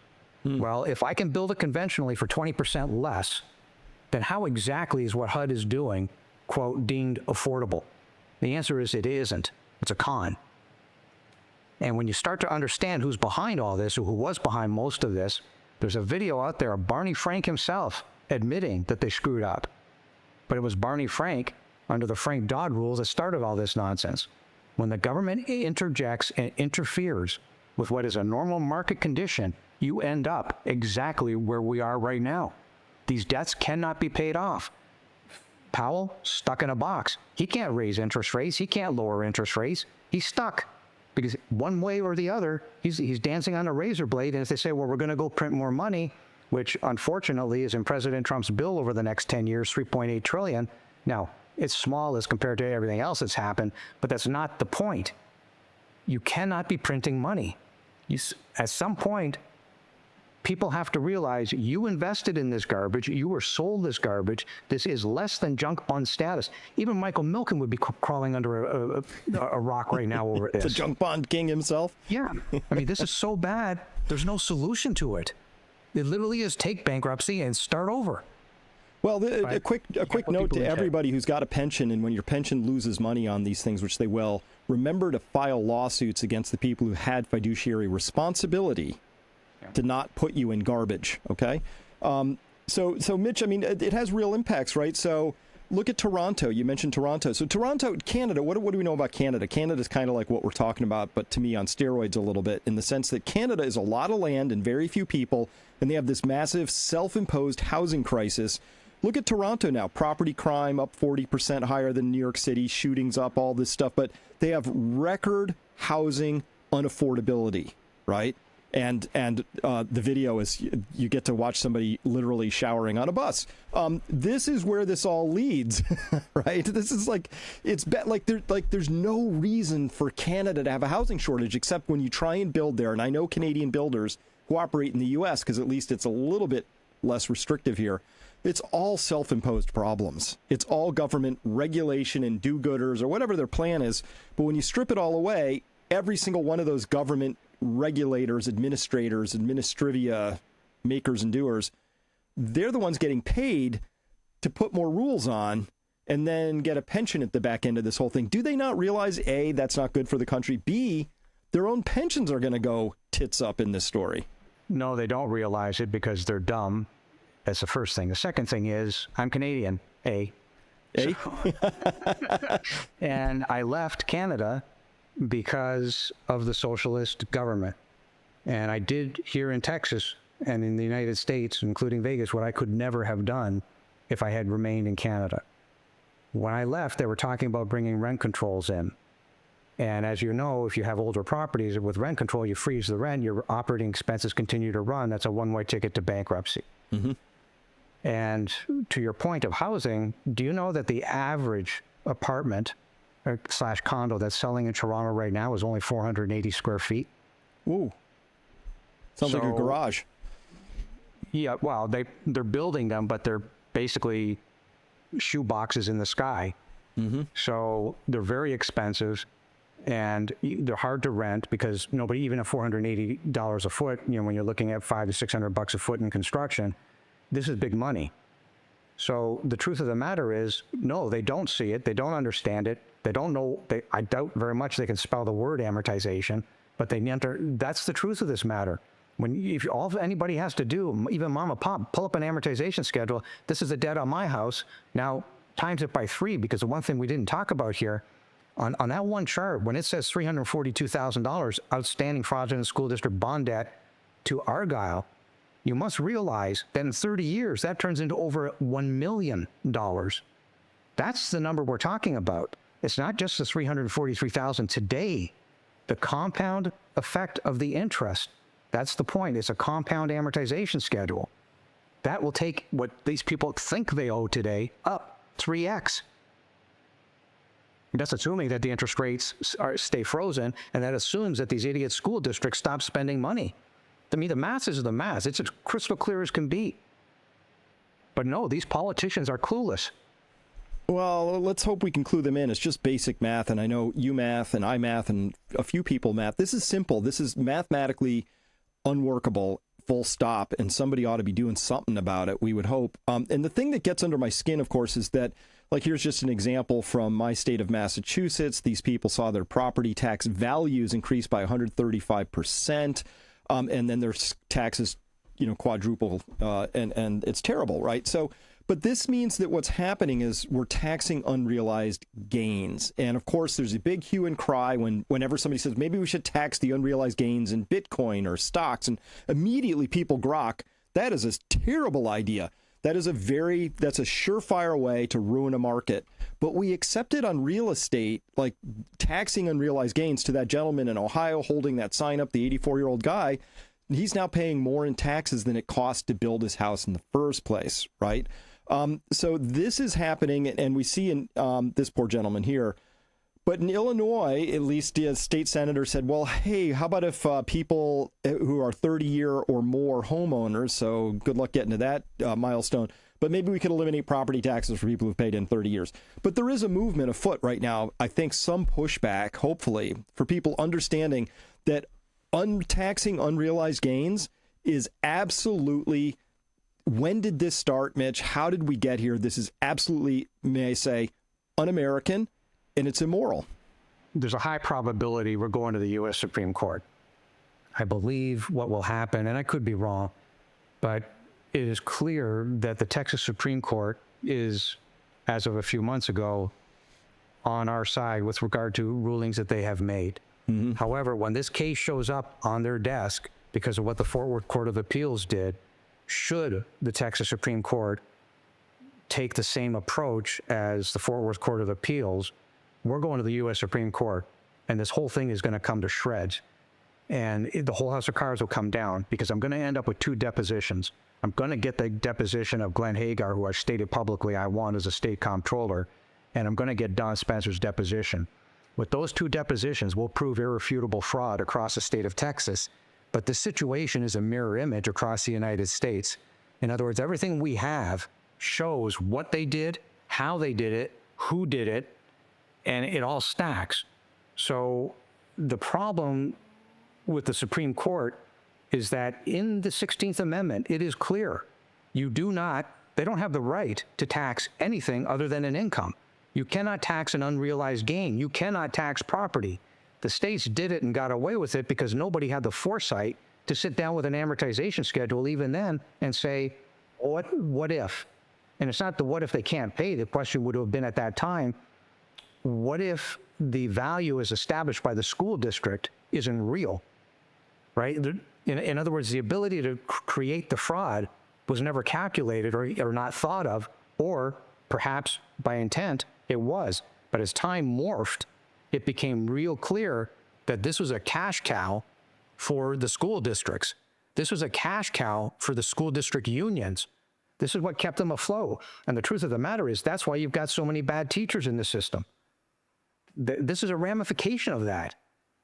Well, if I can build it conventionally for 20% less, then how exactly is what HUD is doing, quote, deemed affordable? The answer is it isn't. It's a con. And when you start to understand who's behind all this, or who was behind most of this, there's a video out there of Barney Frank himself admitting that they screwed up. But it was Barney Frank, under the Frank Dodd rules, that started all this nonsense. When the government interjects and interferes with what is a normal market condition, you end up exactly where we are right now. These debts cannot be paid off. Powell, stuck in a box. He can't raise interest rates. He can't lower interest rates. He's stuck because one way or the other, he's dancing on a razor blade. And if they say, well, we're going to go print more money, which unfortunately is in President Trump's bill over the next 10 years, $3.8 trillion. Now, it's small as compared to everything else that's happened, but that's not the point. You cannot be printing money. At some point, people have to realize you invested in this garbage, you were sold this garbage, this is less than junk bond status. Even Michael Milken would be crawling under a rock right now over this. The junk bond king himself? Yeah. I mean, this is so bad, there's no solution to it. It literally is take bankruptcy and start over. Well, a quick note to everybody who's got a pension, and when your pension loses money on these things, which they will, remember to file lawsuits against the people who had fiduciary responsibility to not put you in garbage, okay? So Mitch, I mean, it has real impacts, right? So look at Toronto. You mentioned Toronto. So Toronto, Canada, what do we know about Canada? Canada's kind of like what we're talking about, but to me on steroids a little bit, in the sense that Canada is a lot of land and very few people, and they have this massive self-imposed housing crisis. Look at Toronto now. Property crime up 40% higher than New York City, shootings up, all this stuff, but they have record housing unaffordability, right? And the video is you get to watch somebody literally showering on a bus. This is where this all leads, right? This is like there's no reason for Canada to have a housing shortage except when you try and build there. And I know Canadian builders who operate in the U.S. because at least it's a little bit less restrictive here. It's all self-imposed problems. It's all government regulation and do-gooders or whatever their plan is. But when you strip it all away, every single one of those government regulators, administrators, administrivia makers and doers, they're the ones getting paid to put more rules on and then get a pension at the back end of this whole thing. Do they not realize, A, that's not good for the country, B, their own pensions are going to go tits up in this story? No, they don't realize it because they're dumb. That's the first thing. The second thing is, I'm Canadian, A. Eh? And I left Canada because of the socialist government. And I did here in Texas and in the United States, including Vegas, what I could never have done if I had remained in Canada. When I left, they were talking about bringing rent controls in. And as you know, if you have older properties with rent control, you freeze the rent, your operating expenses continue to run. That's a one-way ticket to bankruptcy. Mm-hmm. And to your point of housing, do you know that the average apartment / condo that's selling in Toronto right now is only 480 square feet? Ooh. Sounds like a garage. Yeah, well, they're building them, but they're basically shoe boxes in the sky. Mm-hmm. So they're very expensive, and they're hard to rent because nobody, even at $480 a foot, when you're looking at $500 to $600 a foot in construction, this is big money. So the truth of the matter is, no, they don't see it. They don't understand it. They don't know. I doubt very much they can spell the word amortization, but that's the truth of this matter. If all anybody has to do, even mom and pop, pull up an amortization schedule. This is the debt on my house. Now, times it by 3, because the one thing we didn't talk about here, on that one chart, when it says $342,000 outstanding fraudulent school district bond debt to Argyle, you must realize that in 30 years, that turns into over $1 million. That's the number we're talking about. It's not just the $343,000 today. The compound effect of the interest, that's the point. It's a compound amortization schedule. That will take what these people think they owe today up 3x. That's assuming that the interest rates stay frozen, and that assumes that these idiot school districts stop spending money. I mean, the math is the math. It's as crystal clear as can be. But no, these politicians are clueless. Well, let's hope we can clue them in. It's just basic math, and I know you math and I math and a few people math. This is simple. This is mathematically unworkable, full stop, and somebody ought to be doing something about it, we would hope. And the thing that gets under my skin, of course, is that, like, here's just an example from my state of Massachusetts. These people saw their property tax values increase by 135%, and then their taxes, quadruple, and it's terrible, right? So, but this means that what's happening is we're taxing unrealized gains. And of course, there's a big hue and cry whenever somebody says, maybe we should tax the unrealized gains in Bitcoin or stocks. And immediately people grok, that is a terrible idea. That's a surefire way to ruin a market. But we accept it on real estate, like taxing unrealized gains. To that gentleman in Ohio holding that sign up, the 84-year-old guy, he's now paying more in taxes than it cost to build his house in the first place, right? So this is happening, and we see in this poor gentleman here. But in Illinois, at least the state senator said, well, hey, how about if people who are 30-year or more homeowners, so good luck getting to that milestone, but maybe we could eliminate property taxes for people who've paid in 30 years. But there is a movement afoot right now, I think some pushback, hopefully, for people understanding that untaxing unrealized gains is absolutely... When did this start, Mitch? How did we get here? This is absolutely, may I say, un-American, and it's immoral. There's a high probability we're going to the U.S. Supreme Court. I believe what will happen, and I could be wrong, but it is clear that the Texas Supreme Court is, as of a few months ago, on our side with regard to rulings that they have made. Mm-hmm. However, when this case shows up on their desk because of what the Fort Worth Court of Appeals did, should the Texas Supreme Court take the same approach as the Fort Worth Court of Appeals, we're going to the U.S. Supreme Court, and this whole thing is going to come to shreds. And the whole house of cards will come down because I'm going to end up with 2 depositions. I'm going to get the deposition of Glenn Hagar, who I stated publicly I want as a state comptroller, and I'm going to get Don Spencer's deposition. With those 2 depositions, we'll prove irrefutable fraud across the state of Texas. But the situation is a mirror image across the United States. In other words, everything we have shows what they did, how they did it, who did it, and it all stacks. So the problem with the Supreme Court is that in the 16th Amendment, it is clear they don't have the right to tax anything other than an income. You cannot tax an unrealized gain. You cannot tax property. The states did it and got away with it because nobody had the foresight to sit down with an amortization schedule even then and say, what if? And it's not the what if they can't pay. The question would have been at that time, what if the value as established by the school district isn't real, right? In other words, the ability to create the fraud was never calculated or not thought of, or perhaps by intent it was. But as time morphed, it became real clear that this was a cash cow for the school districts. This was a cash cow for the school district unions. This is what kept them afloat. And the truth of the matter is that's why you've got so many bad teachers in the system. This is a ramification of that.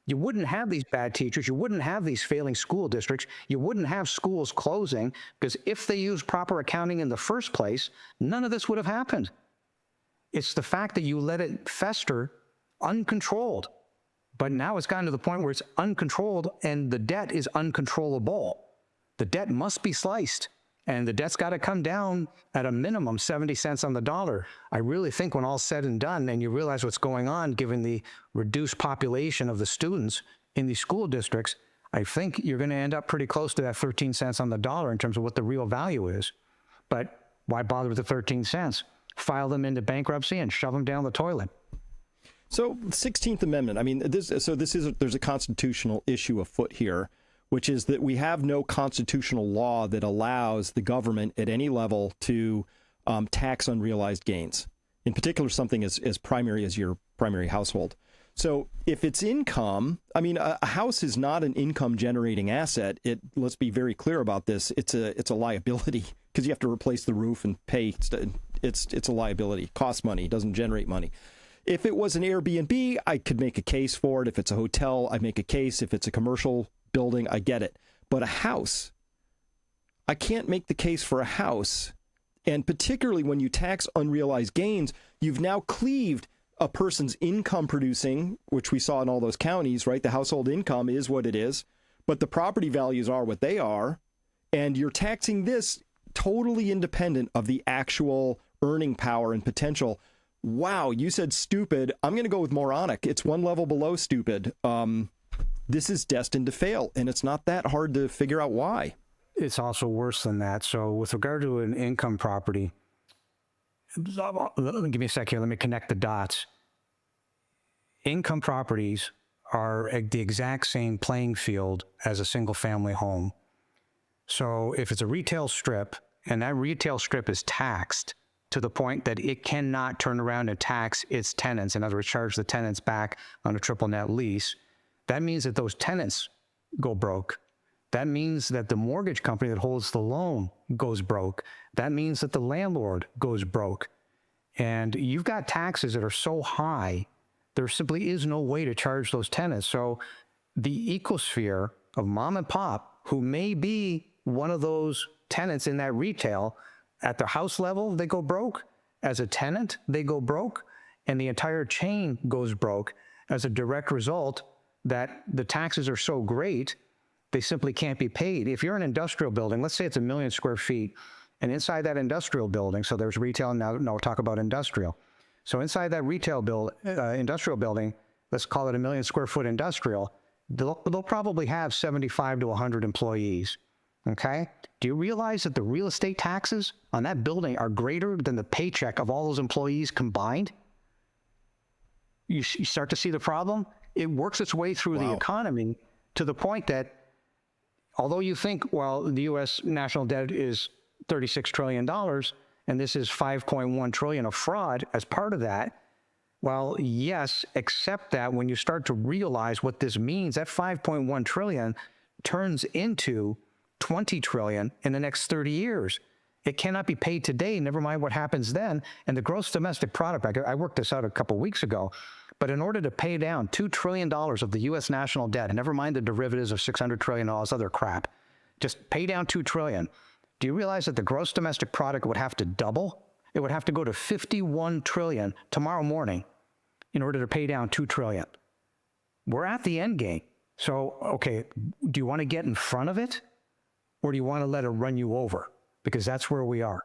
You wouldn't have these bad teachers. You wouldn't have these failing school districts. You wouldn't have schools closing, because if they used proper accounting in the first place, none of this would have happened. It's the fact that you let it fester uncontrolled. But now it's gotten to the point where it's uncontrolled and the debt is uncontrollable. The debt must be sliced, and the debt's got to come down at a minimum 70 cents on the dollar. I really think when all's said and done and you realize what's going on, given the reduced population of the students in these school districts, I think you're going to end up pretty close to that 13 cents on the dollar in terms of what the real value is. But why bother with the 13 cents? File them into bankruptcy and shove them down the toilet. So 16th Amendment, I mean, there's a constitutional issue afoot here, which is that we have no constitutional law that allows the government at any level to tax unrealized gains, in particular something as primary as your primary household. So if it's income, I mean, a house is not an income generating asset. Let's be very clear about this. It's a liability, because you have to replace the roof and pay. It's a liability, costs money, doesn't generate money. If it was an Airbnb, I could make a case for it. If it's a hotel, I make a case. If it's a commercial building, I get it. But a house, I can't make the case for a house. And particularly when you tax unrealized gains, you've now cleaved a person's income producing, which we saw in all those counties, right? The household income is what it is, but the property values are what they are. And you're taxing this totally independent of the actual earning power and potential. Wow, you said stupid. I'm going to go with moronic. It's one level below stupid. This is destined to fail, and it's not that hard to figure out why. It's also worse than that. So with regard to an income property, give me a sec here. Let me connect the dots. Income properties are the exact same playing field as a single-family home. So if it's a retail strip, and that retail strip is taxed to the point that it cannot turn around and tax its tenants, in other words, charge the tenants back on a triple net lease, that means that those tenants go broke. That means that the mortgage company that holds the loan goes broke. That means that the landlord goes broke. And you've got taxes that are so high, there simply is no way to charge those tenants. So the ecosphere of mom and pop, who may be one of those tenants in that retail, at the house level, they go broke. As a tenant, they go broke. And the entire chain goes broke as a direct result that the taxes are so great, they simply can't be paid. If you're an industrial building, let's say it's 1 million square feet, and inside that industrial building, so there's retail, now we'll talk about industrial. So inside that industrial building, let's call it 1 million square foot industrial, they'll probably have 75 to 100 employees. Okay? Do you realize that the real estate taxes on that building are greater than the paycheck of all those employees combined? You start to see the problem? It works its way through the economy to the point that although you think, well, the U.S. national debt is $36 trillion, and this is 5.1 trillion of fraud as part of that, well, yes, except that when you start to realize what this means, that 5.1 trillion turns into 20 trillion in the next 30 years. It cannot be paid today, never mind what happens then. And the gross domestic product, I worked this out a couple of weeks ago, but in order to pay down $2 trillion of the U.S. national debt, and never mind the derivatives of $600 trillion, all this other crap, just pay down $2 trillion. Do you realize that the gross domestic product would have to double? It would have to go to 51 trillion tomorrow morning in order to pay down $2 trillion. We're at the end game. So, okay, do you want to get in front of it? Or do you want to let it run you over? Because that's where we are.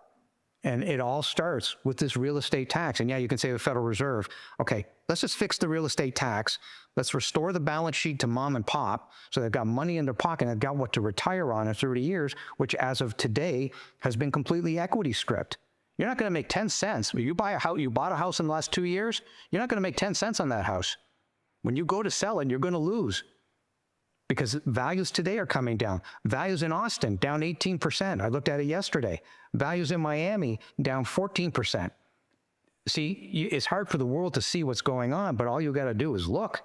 And it all starts with this real estate tax. And yeah, you can say the Federal Reserve, okay, let's just fix the real estate tax. Let's restore the balance sheet to mom and pop so they've got money in their pocket and they've got what to retire on in 30 years, which as of today has been completely equity stripped. You're not going to make 10 cents. You buy a house, you bought a house in the last 2 years, you're not going to make 10 cents on that house. When you go to sell it, you're going to lose because values today are coming down. Values in Austin down 18%. I looked at it yesterday. Values in Miami down 14%. See, it's hard for the world to see what's going on, but all you got to do is look.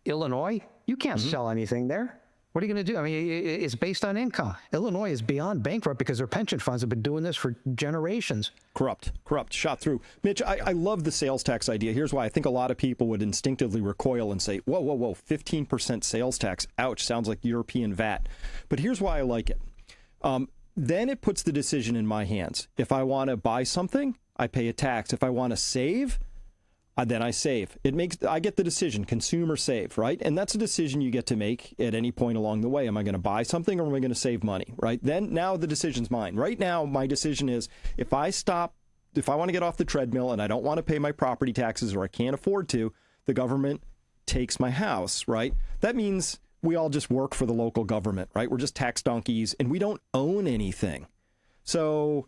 Illinois, you can't sell anything there. What are you going to do? I mean, it's based on income. Illinois is beyond bankrupt because their pension funds have been doing this for generations. Corrupt, shot through. Mitch, I love the sales tax idea. Here's why. I think a lot of people would instinctively recoil and say, whoa, 15% sales tax. Ouch, sounds like European VAT. But here's why I like it. Then it puts the decision in my hands. If I want to buy something, I pay a tax. If I want to save, then I save. I get the decision, consumer save, right? And that's a decision you get to make at any point along the way. Am I going to buy something or am I going to save money, right? Now the decision's mine. Right now, my decision is if I want to get off the treadmill and I don't want to pay my property taxes or I can't afford to, the government takes my house, right? That means we all just work for the local government, right? We're just tax donkeys and we don't own anything. So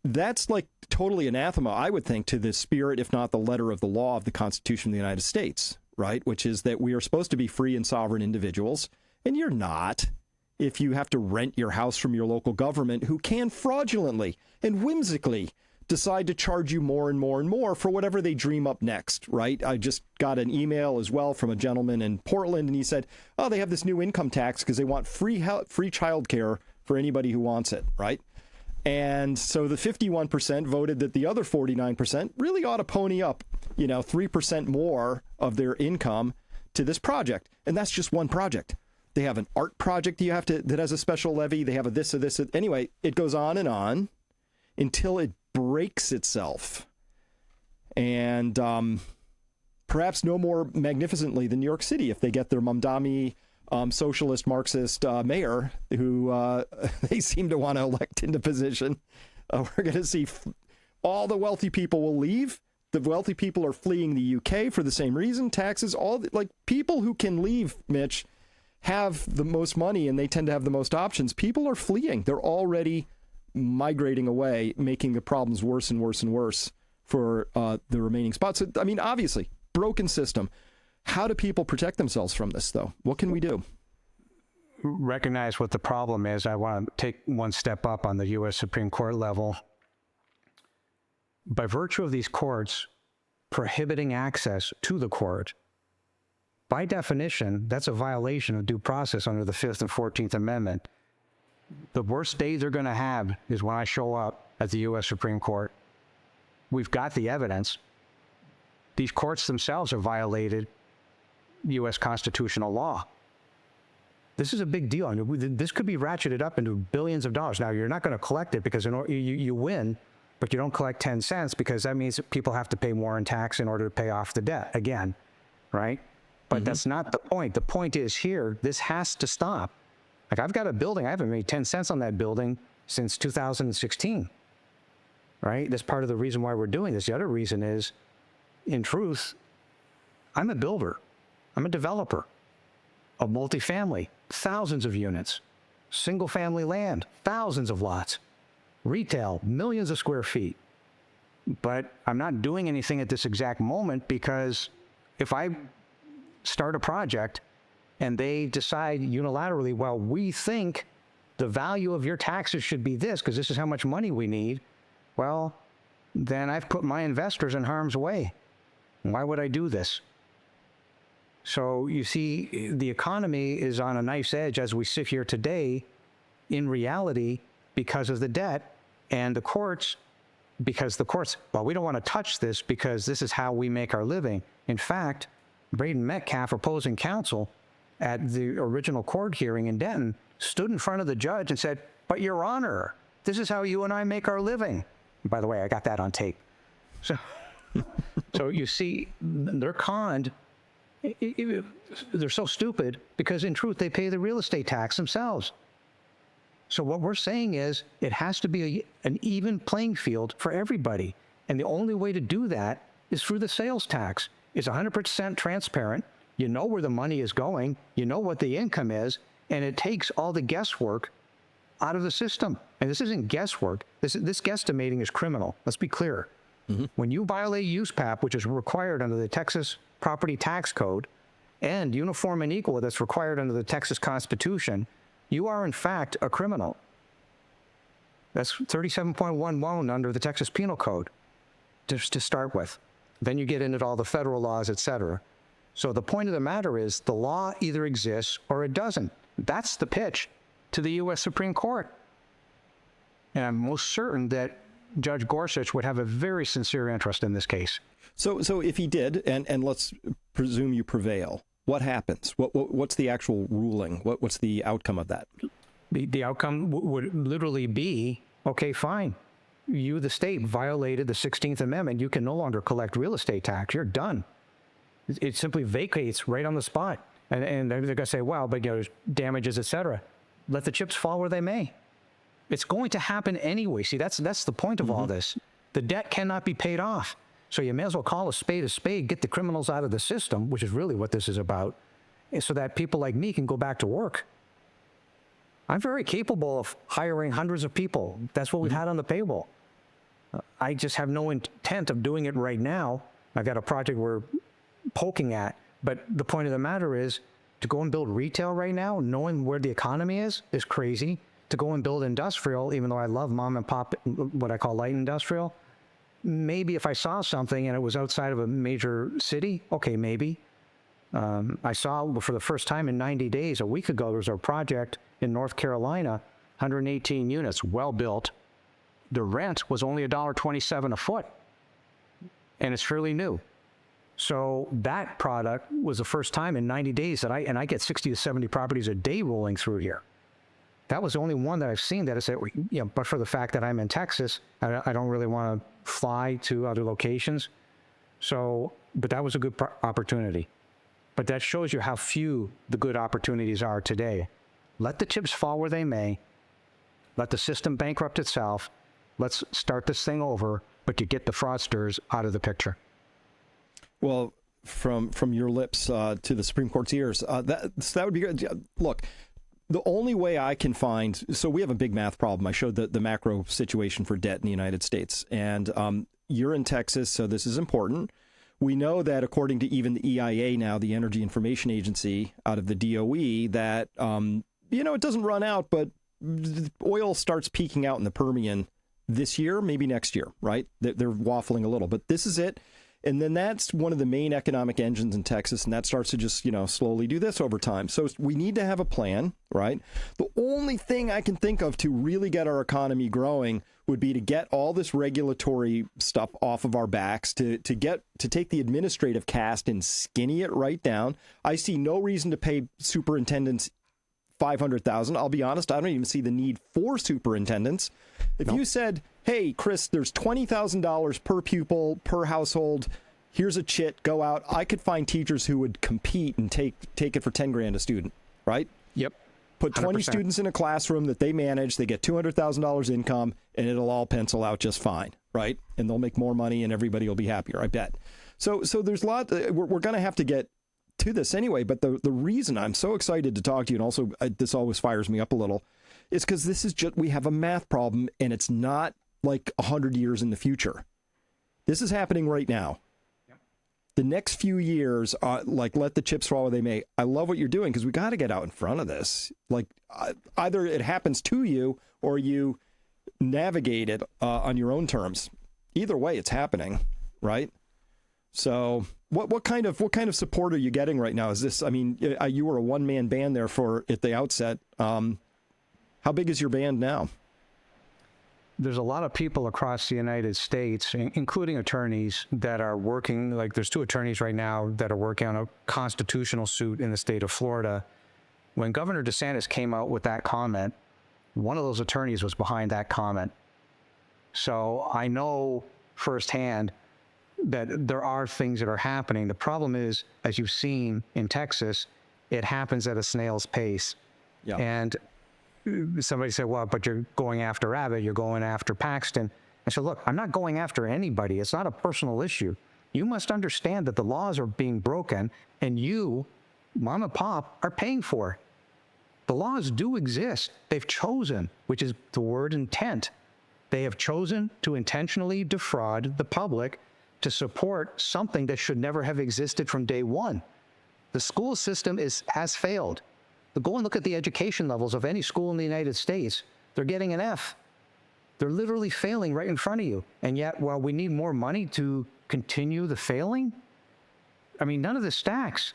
that's like totally anathema, I would think, to the spirit, if not the letter of the law of the Constitution of the United States, right? Which is that we are supposed to be free and sovereign individuals, and you're not if you have to rent your house from your local government who can fraudulently and whimsically decide to charge you more and more and more for whatever they dream up next, right? I just got an email as well from a gentleman in Portland, and he said, oh, they have this new income tax because they want free childcare for anybody who wants it, right? And so the 51% voted that the other 49% really ought to pony up, 3% more of their income to this project. And that's just one project. They have an art project that has a special levy. They have a this. Anyway, it goes on until it breaks itself. And perhaps no more magnificently than New York City if they get their Mamdani socialist Marxist mayor who they seem to want to elect into position. We're going to see all the wealthy people will leave. The wealthy people are fleeing the UK for the same reason. Taxes, people who can leave, Mitch, have the most money and they tend to have the most options. People are fleeing. They're already migrating away, making the problems worse and worse and worse for the remaining spots. I mean, obviously, broken system. How do people protect themselves from this, though? What can we do? Recognize what the problem is. I want to take one step up on the U.S. Supreme Court level. By virtue of these courts prohibiting access to the court, by definition, that's a violation of due process under the 5th and 14th Amendment. The worst day they're going to have is when I show up at the U.S. Supreme Court. We've got the evidence. These courts themselves have violated U.S. constitutional law. This is a big deal. I mean, this could be ratcheted up into billions of dollars. Now, you're not going to collect it because you win, but you don't collect 10 cents because that means that people have to pay more in tax in order to pay off the debt again, right? But that's not the point. The point is here, this has to stop. Like, I've got a building. I haven't made 10 cents on that building since 2016, right? That's part of the reason why we're doing this. The other reason is, in truth, I'm a builder. I'm a developer of multifamily, thousands of units, single family land, thousands of lots, retail, millions of square feet. But I'm not doing anything at this exact moment because if I start a project and they decide unilaterally, well, we think the value of your taxes should be this because this is how much money we need, well, then I've put my investors in harm's way. Why would I do this? So you see, the economy is on a knife's edge as we sit here today, in reality, because of the debt, and the courts, well, we don't want to touch this because this is how we make our living. In fact, Braden Metcalf, opposing counsel at the original court hearing in Denton, stood in front of the judge and said, but Your Honor, this is how you and I make our living. And by the way, I got that on tape. So you see, they're conned. They're so stupid because in truth, they pay the real estate tax themselves. So what we're saying is it has to be an even playing field for everybody. And the only way to do that is through the sales tax. It's 100% transparent. You know where the money is going. You know what the income is. And it takes all the guesswork out of the system. And this isn't guesswork. This guesstimating is criminal. Let's be clear. When you violate USPAP, which is required under the Texas Property Tax Code, and uniform and equal that's required under the Texas Constitution, you are in fact a criminal. That's 37.11 under the Texas Penal Code, just to start with. Then you get into all the federal laws, et cetera. So the point of the matter is the law either exists or it doesn't. That's the pitch to the U.S. Supreme Court. And I'm most certain that Judge Gorsuch would have a very sincere interest in this case. So if he did, and let's presume you prevail, what happens? What's the actual ruling? What's the outcome of that? The outcome would literally be, okay, fine. You, the state, violated the 16th Amendment. You can no longer collect real estate tax. You're done. It simply vacates right on the spot. And they're going to say, well, but there's damages, et cetera. Let the chips fall where they may. It's going to happen anyway. See, that's the point of all this. The debt cannot be paid off. So you may as well call a spade, get the criminals out of the system, which is really what this is about, so that people like me can go back to work. I'm very capable of hiring hundreds of people. That's what we've had on the payroll. I just have no intent of doing it right now. I've got a project we're poking at. But the point of the matter is, to go and build retail right now, knowing where the economy is crazy. To go and build industrial, even though I love mom and pop, what I call light industrial, maybe if I saw something and it was outside of a major city, okay, maybe. I saw for the first time in 90 days, a week ago, there was a project in North Carolina, 118 units, well built. The rent was only $1.27 a foot, and it's fairly new. So that product was the first time in 90 days that I get 60 to 70 properties a day rolling through here. That was the only one that I've seen that I said, but for the fact that I'm in Texas, I don't really want to fly to other locations. So, but that was a good opportunity. But that shows you how few the good opportunities are today. Let the chips fall where they may. Let the system bankrupt itself. Let's start this thing over, but you get the fraudsters out of the picture. Well, from your lips to the Supreme Court's ears, that would be good. Look, the only way I can find, so we have a big math problem. I showed the macro situation for debt in the United States, and you're in Texas, so this is important. We know that according to even the EIA now, the Energy Information Agency out of the DOE, that, it doesn't run out, but oil starts peaking out in the Permian this year, maybe next year, right? They're waffling a little, but this is it. And then that's one of the main economic engines in Texas, and that starts to just, slowly do this over time. So we need to have a plan, right? The only thing I can think of to really get our economy growing would be to get all this regulatory stuff off of our backs, to take the administrative cast and skinny it right down. I see no reason to pay superintendents $500,000. I'll be honest, I don't even see the need for superintendents. If you said, hey, Chris, there's $20,000 per pupil, per household, here's a chit, go out, I could find teachers who would compete and take it for $10,000 a student, right? Yep. Put 20 100%. students in a classroom that they manage, they get $200,000 income, and it'll all pencil out just fine, right? And they'll make more money and everybody will be happier, I bet. So there's a lot, we're going to have to get to this anyway, but the reason I'm so excited to talk to you, and also this always fires me up a little, is because this is just, we have a math problem, and it's not like 100 years in the future. This is happening right now. Yep. The next few years, let the chips fall where they may. I love what you're doing, because we got to get out in front of this. Like, either it happens to you or you navigate it on your own terms. Either way, it's happening, right? So what kind of support are you getting right now? Is this, you were a one-man band there at the outset. How big is your band now? There's a lot of people across the United States, including attorneys, that are working. Like, there's 2 attorneys right now that are working on a constitutional suit in the state of Florida. When Governor DeSantis came out with that comment, one of those attorneys was behind that comment. So I know firsthand that there are things that are happening. The problem is, as you've seen in Texas, it happens at a snail's pace. Yeah. And somebody said, well, but you're going after Abbott, you're going after Paxton. I said, look, I'm not going after anybody. It's not a personal issue. You must understand that the laws are being broken, and you, mom and pop, are paying for it. The laws do exist. They've chosen, which is the word intent. They have chosen to intentionally defraud the public to support something that should never have existed from day one. The school system has failed. Go and look at the education levels of any school in the United States. They're getting an F. They're literally failing right in front of you. And yet, while we need more money to continue the failing, I mean, none of this stacks.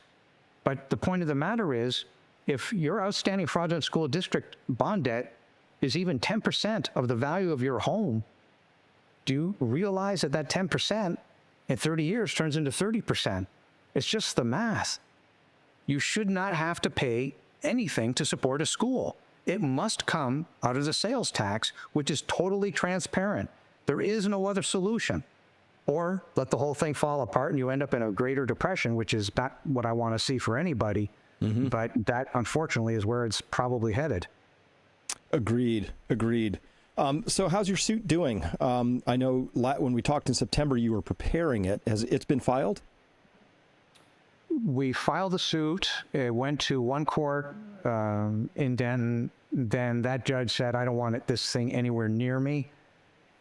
But the point of the matter is, if your outstanding fraudulent school district bond debt is even 10% of the value of your home, do you realize that that 10% in 30 years turns into 30%? It's just the math. You should not have to pay anything to support a school. It must come out of the sales tax, which is totally transparent. There is no other solution. Or let the whole thing fall apart and you end up in a greater depression, which is not what I want to see for anybody. But that, unfortunately, is where it's probably headed. Agreed. So how's your suit doing? I know when we talked in September, you were preparing it. Has it's been filed? We filed the suit. It went to one court in Denton. Then that judge said, I don't want this thing anywhere near me.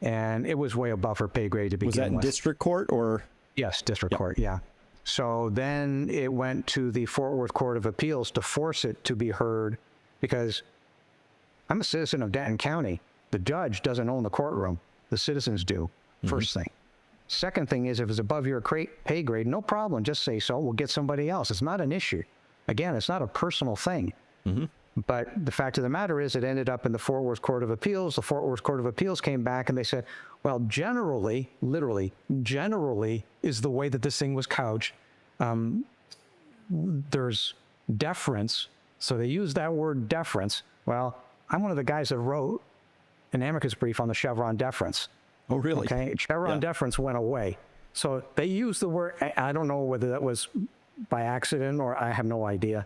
And it was way above her pay grade to begin with. Was that in district court or? Yes, district court, yeah. So then it went to the Fort Worth Court of Appeals to force it to be heard, because I'm a citizen of Denton County. The judge doesn't own the courtroom. The citizens do, first thing. Second thing is, if it's above your pay grade, no problem. Just say so. We'll get somebody else. It's not an issue. Again, it's not a personal thing. But the fact of the matter is, it ended up in the Fort Worth Court of Appeals. The Fort Worth Court of Appeals came back and they said, well, generally, literally, generally is the way that this thing was couched. There's deference. So they use that word deference. Well, I'm one of the guys that wrote an amicus brief on the Chevron deference. Oh, really? Okay, Chevron deference went away. So they used the word, I don't know whether that was by accident or I have no idea,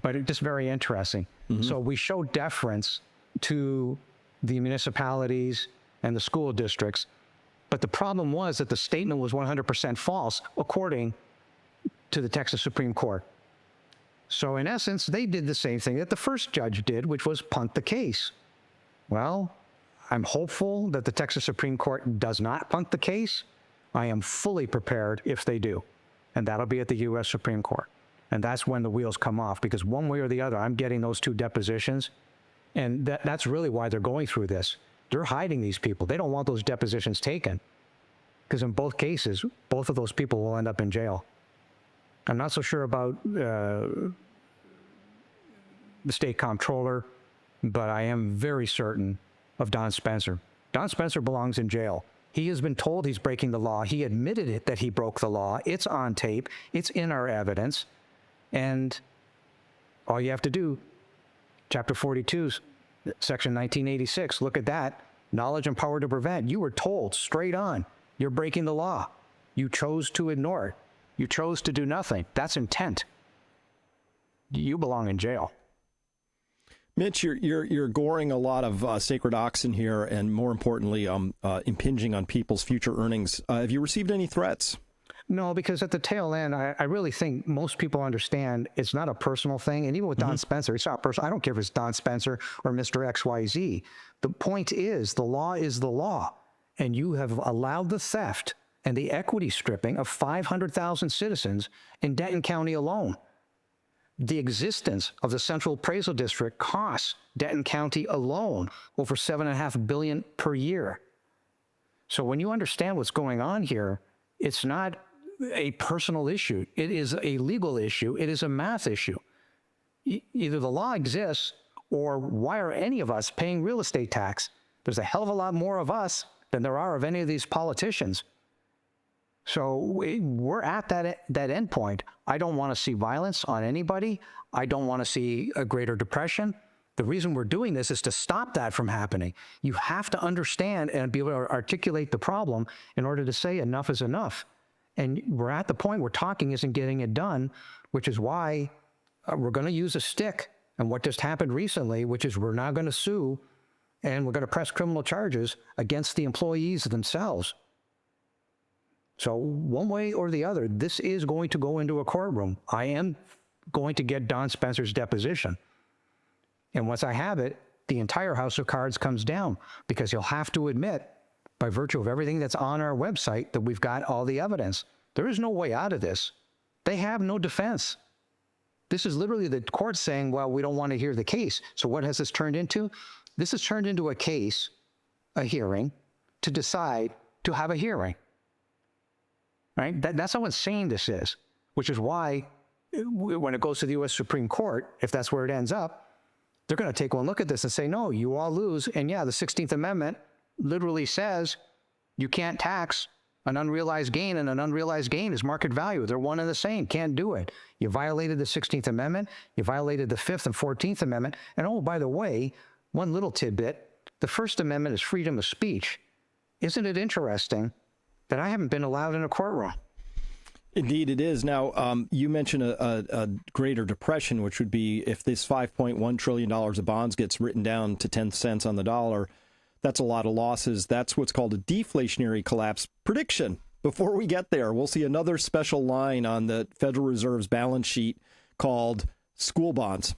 but it's just very interesting. So we show deference to the municipalities and the school districts, but the problem was that the statement was 100% false, according to the Texas Supreme Court. So in essence, they did the same thing that the first judge did, which was punt the case. Well, I'm hopeful that the Texas Supreme Court does not punt the case. I am fully prepared if they do, and that'll be at the U.S. Supreme Court. And that's when the wheels come off, because one way or the other, I'm getting those two depositions. And that's really why they're going through this. They're hiding these people. They don't want those depositions taken, because in both cases, both of those people will end up in jail. I'm not so sure about the state comptroller, but I am very certain of Don Spencer. Don Spencer belongs in jail. He has been told he's breaking the law. He admitted it, that he broke the law. It's on tape. It's in our evidence. And all you have to do, Chapter 42, Section 1986, look at that. Knowledge and power to prevent. You were told straight on, you're breaking the law. You chose to ignore it. You chose to do nothing. That's intent. You belong in jail. Mitch, you're goring a lot of sacred oxen here, and more importantly, impinging on people's future earnings. Have you received any threats? No, because at the tail end, I really think most people understand it's not a personal thing. And even with Don Spencer, it's not personal. I don't care if it's Don Spencer or Mr. XYZ. The point is the law. And you have allowed the theft and the equity stripping of 500,000 citizens in Denton County alone. The existence of the Central Appraisal District costs Denton County alone over $7.5 billion per year. So when you understand what's going on here, it's not a personal issue. It is a legal issue. It is a math issue. Either the law exists, or why are any of us paying real estate tax? There's a hell of a lot more of us than there are of any of these politicians. So we're at that end point. I don't want to see violence on anybody. I don't want to see a greater depression. The reason we're doing this is to stop that from happening. You have to understand and be able to articulate the problem in order to say enough is enough. And we're at the point where talking isn't getting it done, which is why we're going to use a stick. And what just happened recently, which is we're now going to sue and we're going to press criminal charges against the employees themselves. So one way or the other, this is going to go into a courtroom. I am going to get Don Spencer's deposition. And once I have it, the entire house of cards comes down, because you'll have to admit, by virtue of everything that's on our website, that we've got all the evidence. There is no way out of this. They have no defense. This is literally the court saying, well, we don't want to hear the case. So what has this turned into? This has turned into a case, a hearing, to decide to have a hearing. Right? That's how insane this is, which is why when it goes to the U.S. Supreme Court, if that's where it ends up, they're going to take one look at this and say, no, you all lose. And yeah, the 16th Amendment literally says you can't tax an unrealized gain, and an unrealized gain is market value. They're one and the same. Can't do it. You violated the 16th Amendment. You violated the 5th and 14th Amendment. And oh, by the way, one little tidbit, the First Amendment is freedom of speech. Isn't it interesting that I haven't been allowed in a courtroom? Indeed, it is. Now, you mentioned a greater depression, which would be if this $5.1 trillion of bonds gets written down to 10 cents on the dollar. That's a lot of losses. That's what's called a deflationary collapse prediction. Before we get there, we'll see another special line on the Federal Reserve's balance sheet called school bonds.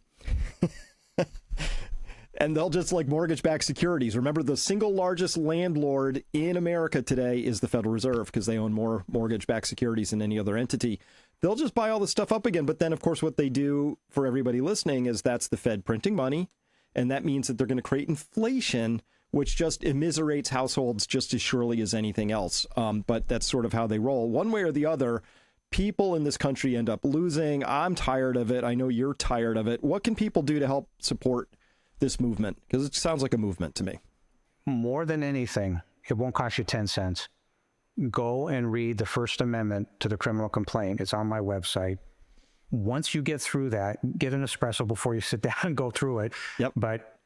And they'll just like mortgage-backed securities. Remember, the single largest landlord in America today is the Federal Reserve, because they own more mortgage-backed securities than any other entity. They'll just buy all this stuff up again. But then, of course, what they do for everybody listening is that's the Fed printing money. And that means that they're going to create inflation, which just immiserates households just as surely as anything else. But that's sort of how they roll. One way or the other, people in this country end up losing. I'm tired of it. I know you're tired of it. What can people do to help support this movement? Because it sounds like a movement to me. More than anything, it won't cost you 10 cents. Go and read the First Amendment to the criminal complaint. It's on my website. Once you get through that, get an espresso before you sit down and go through it. Yep. But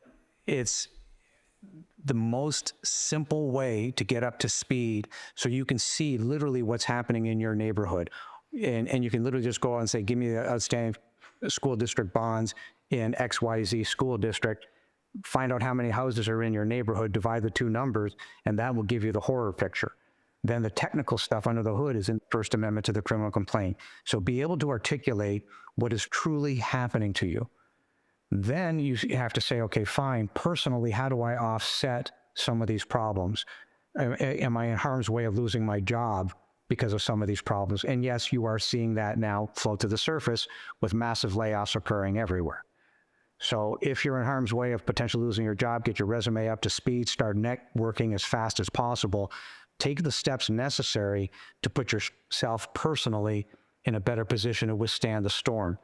it's the most simple way to get up to speed so you can see literally what's happening in your neighborhood. And you can literally just go out and say, give me the outstanding school district bonds in XYZ school district, find out how many houses are in your neighborhood, divide the two numbers, and that will give you the horror picture. Then the technical stuff under the hood is in the First Amendment to the criminal complaint. So be able to articulate what is truly happening to you. Then you have to say, okay, fine, personally, how do I offset some of these problems? Am I in harm's way of losing my job because of some of these problems? And yes, you are seeing that now float to the surface with massive layoffs occurring everywhere. So if you're in harm's way of potentially losing your job, get your resume up to speed, start networking as fast as possible. Take the steps necessary to put yourself personally in a better position to withstand the storm.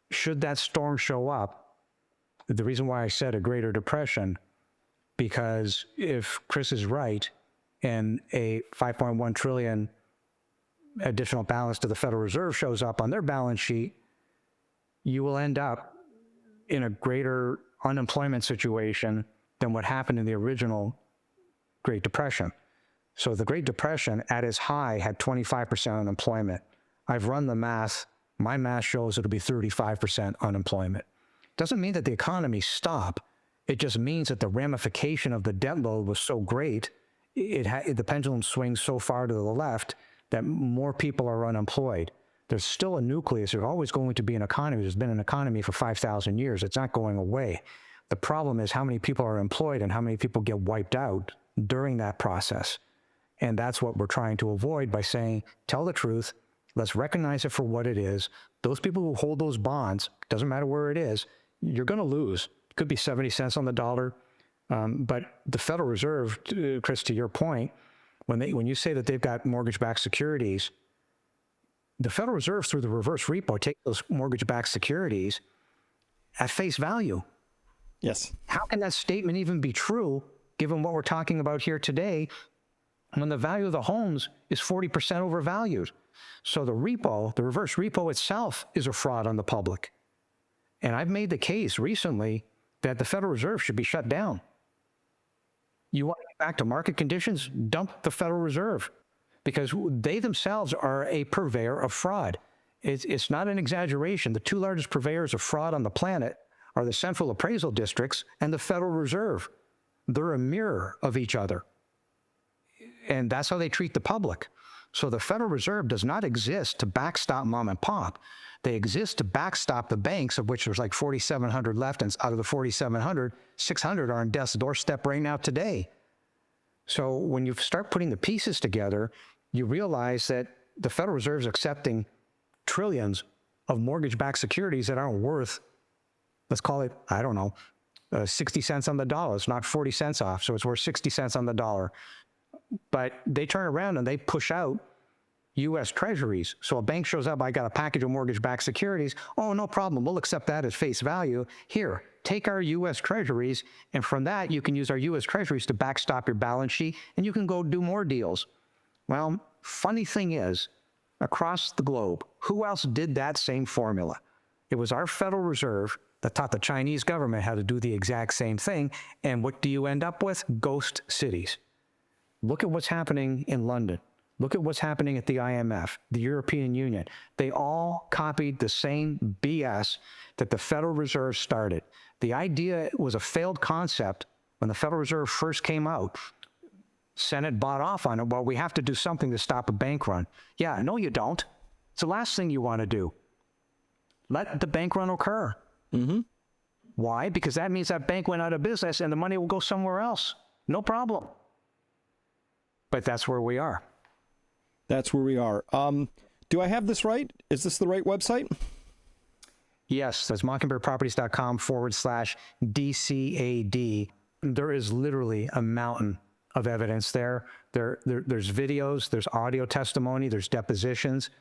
Should that storm show up, the reason why I said a greater depression, because if Chris is right and a 5.1 trillion additional balance to the Federal Reserve shows up on their balance sheet, you will end up in a greater unemployment situation than what happened in the original Great Depression. So the Great Depression at its high had 25% unemployment. I've run the math. My math shows it'll be 35% unemployment. Doesn't mean that the economy stopped. It just means that the ramification of the debt load was so great, the pendulum swings so far to the left that more people are unemployed. There's still a nucleus. There's always going to be an economy. There's been an economy for 5,000 years. It's not going away. The problem is how many people are employed and how many people get wiped out during that process. And that's what we're trying to avoid by saying, tell the truth. Let's recognize it for what it is. Those people who hold those bonds, doesn't matter where it is, you're going to lose. It could be 70 cents on the dollar. But the Federal Reserve, Chris, to your point, when you say that they've got mortgage-backed securities, the Federal Reserve, through the reverse repo, take those mortgage-backed securities at face value. Yes. How can that statement even be true, given what we're talking about here today, when the value of the homes is 40% overvalued? So the repo, the reverse repo itself, is a fraud on the public. And I've made the case recently that the Federal Reserve should be shut down. You want to get back to market conditions? Dump the Federal Reserve, because they themselves are a purveyor of fraud. It's not an exaggeration. The two largest purveyors of fraud on the planet are the central appraisal districts and the Federal Reserve. They're a mirror of each other. And that's how they treat the public. So the Federal Reserve does not exist to backstop mom and pop. They exist to backstop the banks, of which there's like 4,700 left, and out of the 4,700, 600 are on death's doorstep right now today. So when you start putting the pieces together, you realize that the Federal Reserve is accepting trillions of mortgage-backed securities that aren't worth, let's call it, I don't know, 60 cents on the dollar. It's not 40 cents off, so it's worth 60 cents on the dollar. But they turn around and they push out U.S. Treasuries. So a bank shows up, I got a package of mortgage-backed securities. Oh, no problem. We'll accept that as face value. Here, take our U.S. Treasuries, and from that, you can use our U.S. Treasuries to backstop your balance sheet, and you can go do more deals. Well, funny thing is, across the globe, who else did that same formula? It was our Federal Reserve that taught the Chinese government how to do the exact same thing. And what do you end up with? Ghost cities. Look at what's happening in London. Look at what's happening at the IMF, the European Union. They all copied the same BS that the Federal Reserve started. The idea was a failed concept when the Federal Reserve first came out. Senate bought off on it. Well, we have to do something to stop a bank run. Yeah, no, you don't. It's the last thing you want to do. Let the bank run occur. Mm-hmm. Why? Because that means that bank went out of business and the money will go somewhere else. No problem. But that's where we are. That's where we are. Do I have this right? Is this the right website? Yes, that's mockingbirdproperties.com/DCAD. There is literally a mountain of evidence there. There's videos, there's audio testimony, there's depositions.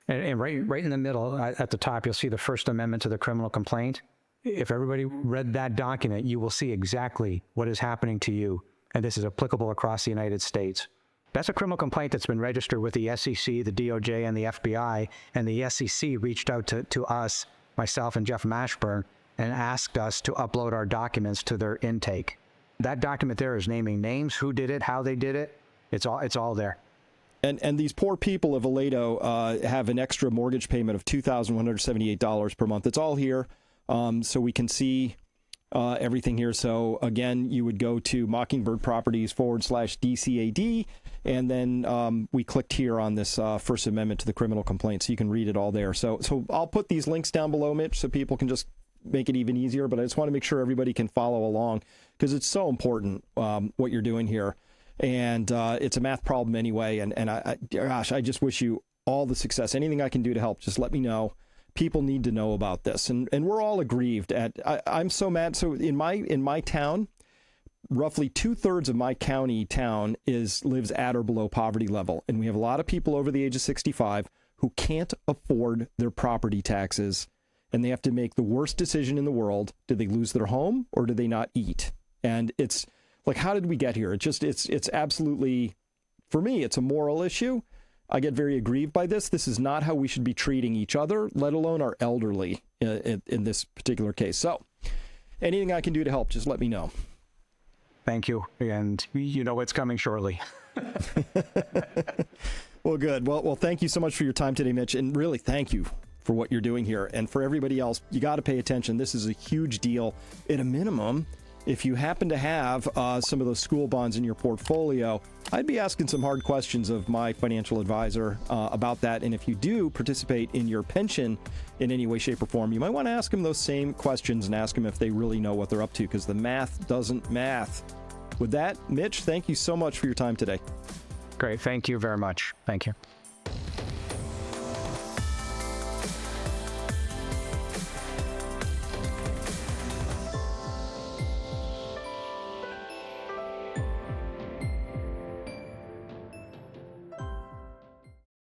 And right in the middle, at the top, you'll see the First Amendment to the criminal complaint. If everybody read that document, you will see exactly what is happening to you. And this is applicable across the United States. That's a criminal complaint that's been registered with the SEC, the DOJ, and the FBI. And the SEC reached out to us, myself and Jeff Mashburn, and asked us to upload our documents to their intake. That document there is naming names, who did it, how they did it. It's all there. And these poor people of Aledo have an extra mortgage payment of $2,178 per month. It's all here, so we can see everything here. So again, you would go to Mockingbird Properties /DCAD, and then we clicked here on this First Amendment to the criminal complaint, so you can read it all there. So I'll put these links down below, Mitch, so people can just make it even easier. But I just want to make sure everybody can follow along, because it's so important what you're doing here. And it's a math problem anyway. And gosh, I just wish you all the success. Anything I can do to help, just let me know. People need to know about this. And we're all aggrieved at, I'm so mad. So in my town, roughly 2/3 of my county town lives at or below poverty level. And we have a lot of people over the age of 65 who can't afford their property taxes. And they have to make the worst decision in the world. Do they lose their home or do they not eat? And it's like, how did we get here? It's absolutely, for me, it's a moral issue. I get very aggrieved by this. This is not how we should be treating each other, let alone our elderly in this particular case. So anything I can do to help, just let me know. Thank you. And you know what's coming shortly. Well, good. Well, thank you so much for your time today, Mitch. And really, thank you for what you're doing here. And for everybody else, you got to pay attention. This is a huge deal. At a minimum, if you happen to have some of those school bonds in your portfolio, I'd be asking some hard questions of my financial advisor about that. And if you do participate in your pension in any way, shape, or form, you might want to ask them those same questions and ask them if they really know what they're up to, because the math doesn't math. With that, Mitch, thank you so much for your time today. Great. Thank you very much. Thank you.